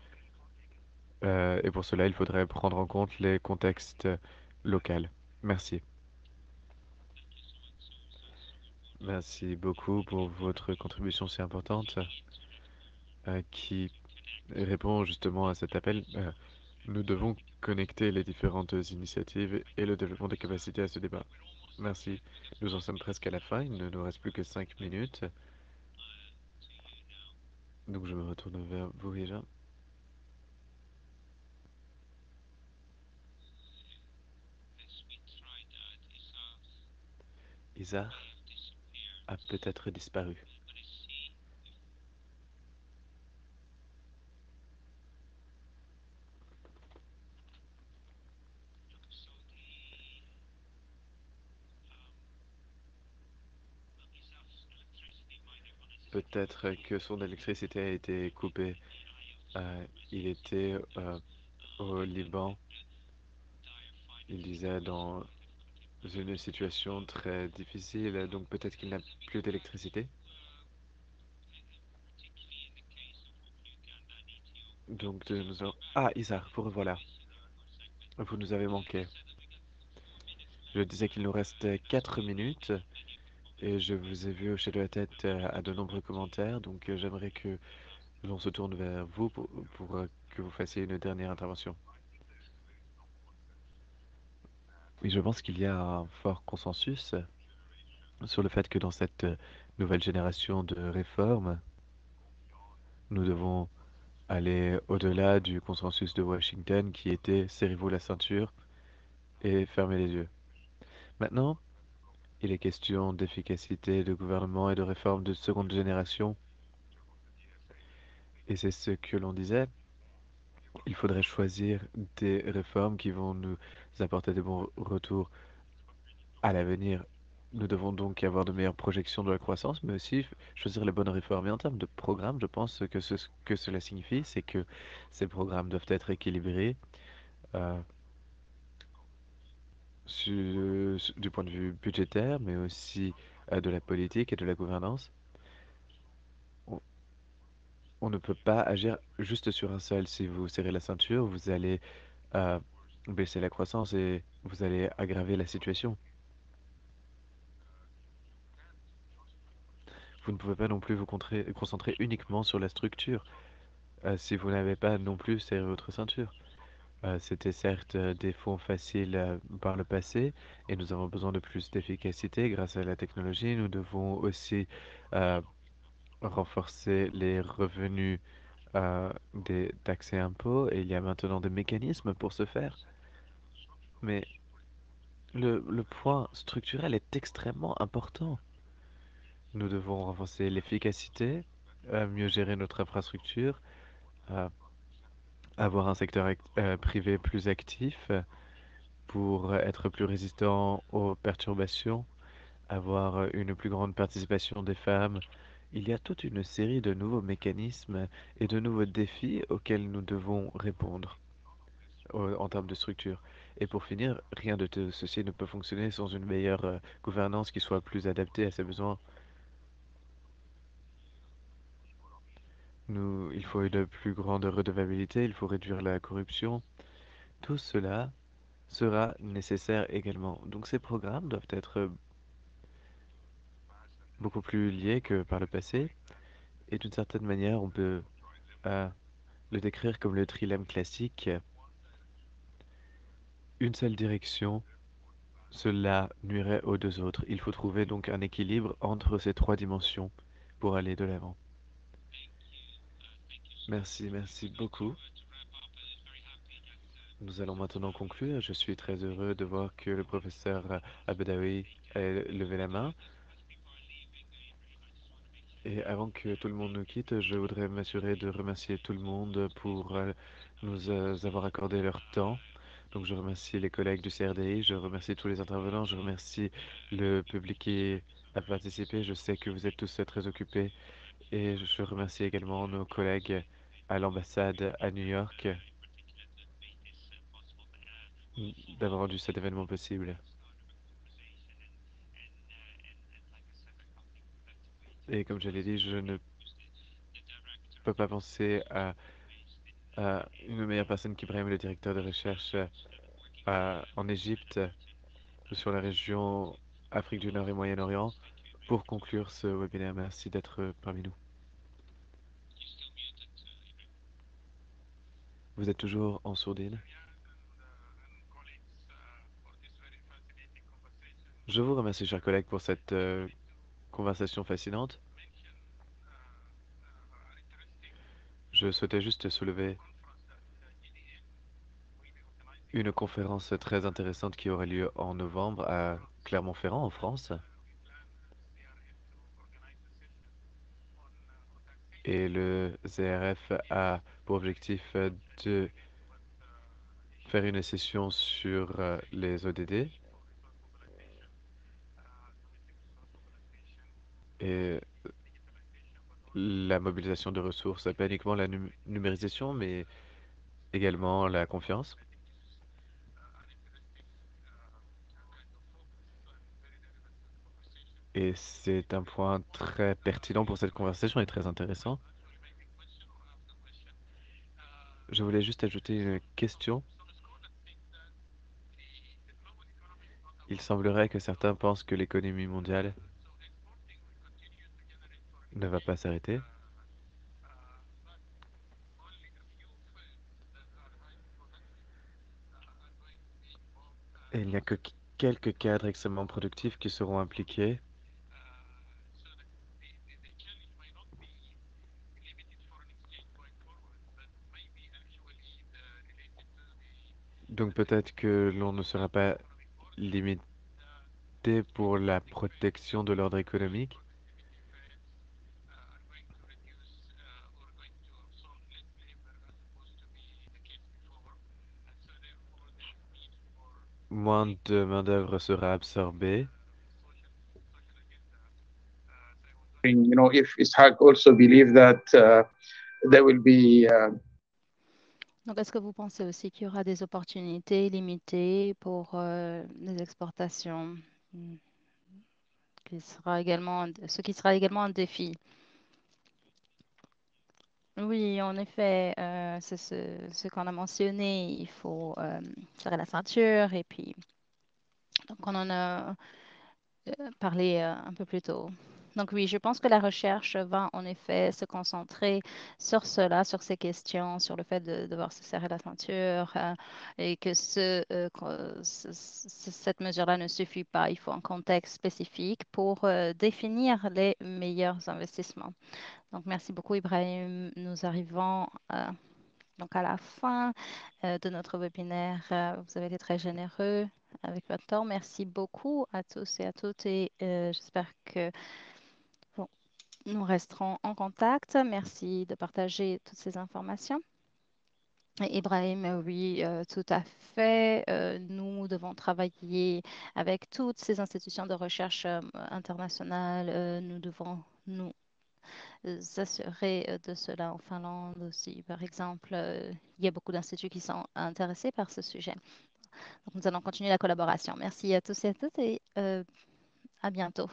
Et pour cela, il faudrait prendre en compte les contextes locaux. Merci. Merci beaucoup pour votre contribution si importante qui répond justement à cet appel. Nous devons connecter les différentes initiatives et le développement des capacités à ce débat. Merci. Nous en sommes presque à la fin. Il ne nous reste plus que 5 minutes. Donc je me retourne vers vous, Rija. Isar a peut-être disparu. Peut-être que son électricité a été coupée. Il était au Liban. Il disait dans une situation très difficile, donc peut-être qu'il n'a plus d'électricité. Donc nous allons... Ah, Isar, vous revoilà. Vous nous avez manqué. Je disais qu'il nous reste 4 minutes et je vous ai vu hocher de la tête à de nombreux commentaires, donc j'aimerais que l'on se tourne vers vous pour que vous fassiez une dernière intervention. Oui, je pense qu'il y a un fort consensus sur le fait que dans cette nouvelle génération de réformes, nous devons aller au-delà du consensus de Washington qui était serrez-vous la ceinture et fermez les yeux. Maintenant, il est question d'efficacité de gouvernement et de réforme de seconde génération. Et c'est ce que l'on disait. Il faudrait choisir des réformes qui vont nous apporter de bons retours à l'avenir. Nous devons donc avoir de meilleures projections de la croissance, mais aussi choisir les bonnes réformes. Et en termes de programmes, je pense que ce que cela signifie, c'est que ces programmes doivent être équilibrés euh, du point de vue budgétaire, mais aussi de la politique et de la gouvernance. On, on ne peut pas agir juste sur un seul. Si vous serrez la ceinture, vous allez euh, baisser la croissance et vous allez aggraver la situation. Vous ne pouvez pas non plus vous concentrer uniquement sur la structure si vous n'avez pas non plus serré votre ceinture. C'était certes des fonds faciles par le passé et nous avons besoin de plus d'efficacité grâce à la technologie. Nous devons aussi euh, renforcer les revenus des taxes et impôts et il y a maintenant des mécanismes pour ce faire. Mais le point structurel est extrêmement important. Nous devons renforcer l'efficacité, mieux gérer notre infrastructure, euh, avoir un secteur privé plus actif pour être plus résistant aux perturbations, avoir une plus grande participation des femmes. Il y a toute une série de nouveaux mécanismes et de nouveaux défis auxquels nous devons répondre en termes de structure. Et pour finir, rien de tout ceci ne peut fonctionner sans une meilleure gouvernance qui soit plus adaptée à ses besoins. Il faut une plus grande redevabilité, il faut réduire la corruption. Tout cela sera nécessaire également. Donc ces programmes doivent être beaucoup plus liés que par le passé. Et d'une certaine manière, on peut euh, le décrire comme le trilemme classique. Une seule direction, cela nuirait aux deux autres. Il faut trouver donc un équilibre entre ces trois dimensions pour aller de l'avant. Merci, merci beaucoup. Nous allons maintenant conclure. Je suis très heureux de voir que le professeur Abedawi a levé la main. Et avant que tout le monde nous quitte, je voudrais m'assurer de remercier tout le monde pour nous avoir accordé leur temps. Donc je remercie les collègues du CRDI, je remercie tous les intervenants, je remercie le public qui a participé. Je sais que vous êtes tous très occupés et je remercie également nos collègues à l'ambassade à New York d'avoir rendu cet événement possible. Et comme je l'ai dit, je ne peux pas penser à une meilleure personne qu'Ibrahim, le directeur de recherche en Égypte, sur la région Afrique du Nord et Moyen-Orient, pour conclure ce webinaire. Merci d'être parmi nous. Vous êtes toujours en sourdine. Je vous remercie, chers collègues, pour cette conversation fascinante. Je souhaitais juste soulever une conférence très intéressante qui aura lieu en novembre à Clermont-Ferrand, en France. Et le ZRF a pour objectif de faire une session sur les ODD et la mobilisation de ressources, pas uniquement la numérisation, mais également la confiance. Et c'est un point très pertinent pour cette conversation et très intéressant. Je voulais juste ajouter une question. Il semblerait que certains pensent que l'économie mondiale ne va pas s'arrêter. Et il n'y a que quelques cadres extrêmement productifs qui seront impliqués. Donc peut-être que l'on ne sera pas limité pour la protection de l'ordre économique. Moins de main-d'œuvre sera absorbée. If Ishaq also believe that there will be Donc, est-ce que vous pensez aussi qu'il y aura des opportunités limitées pour les exportations, ce qui sera également un défi? Oui, en effet, c'est ce qu'on a mentionné. Il faut serrer la ceinture et puis, donc on en a parlé un peu plus tôt. Donc oui, je pense que la recherche va en effet se concentrer sur cela, sur ces questions, sur le fait de devoir se serrer la ceinture et que cette mesure-là ne suffit pas. Il faut un contexte spécifique pour définir les meilleurs investissements. Donc merci beaucoup, Ibrahim. Nous arrivons donc à la fin de notre webinaire. Vous avez été très généreux avec votre temps. Merci beaucoup à tous et à toutes et j'espère que bon, nous resterons en contact. Merci de partager toutes ces informations. Et Ibrahim, oui, tout à fait. Nous devons travailler avec toutes ces institutions de recherche internationales. Nous devons nous s'assurer de cela en Finlande aussi. Par exemple, il y a beaucoup d'instituts qui sont intéressés par ce sujet. Donc, nous allons continuer la collaboration. Merci à tous et à toutes et à bientôt.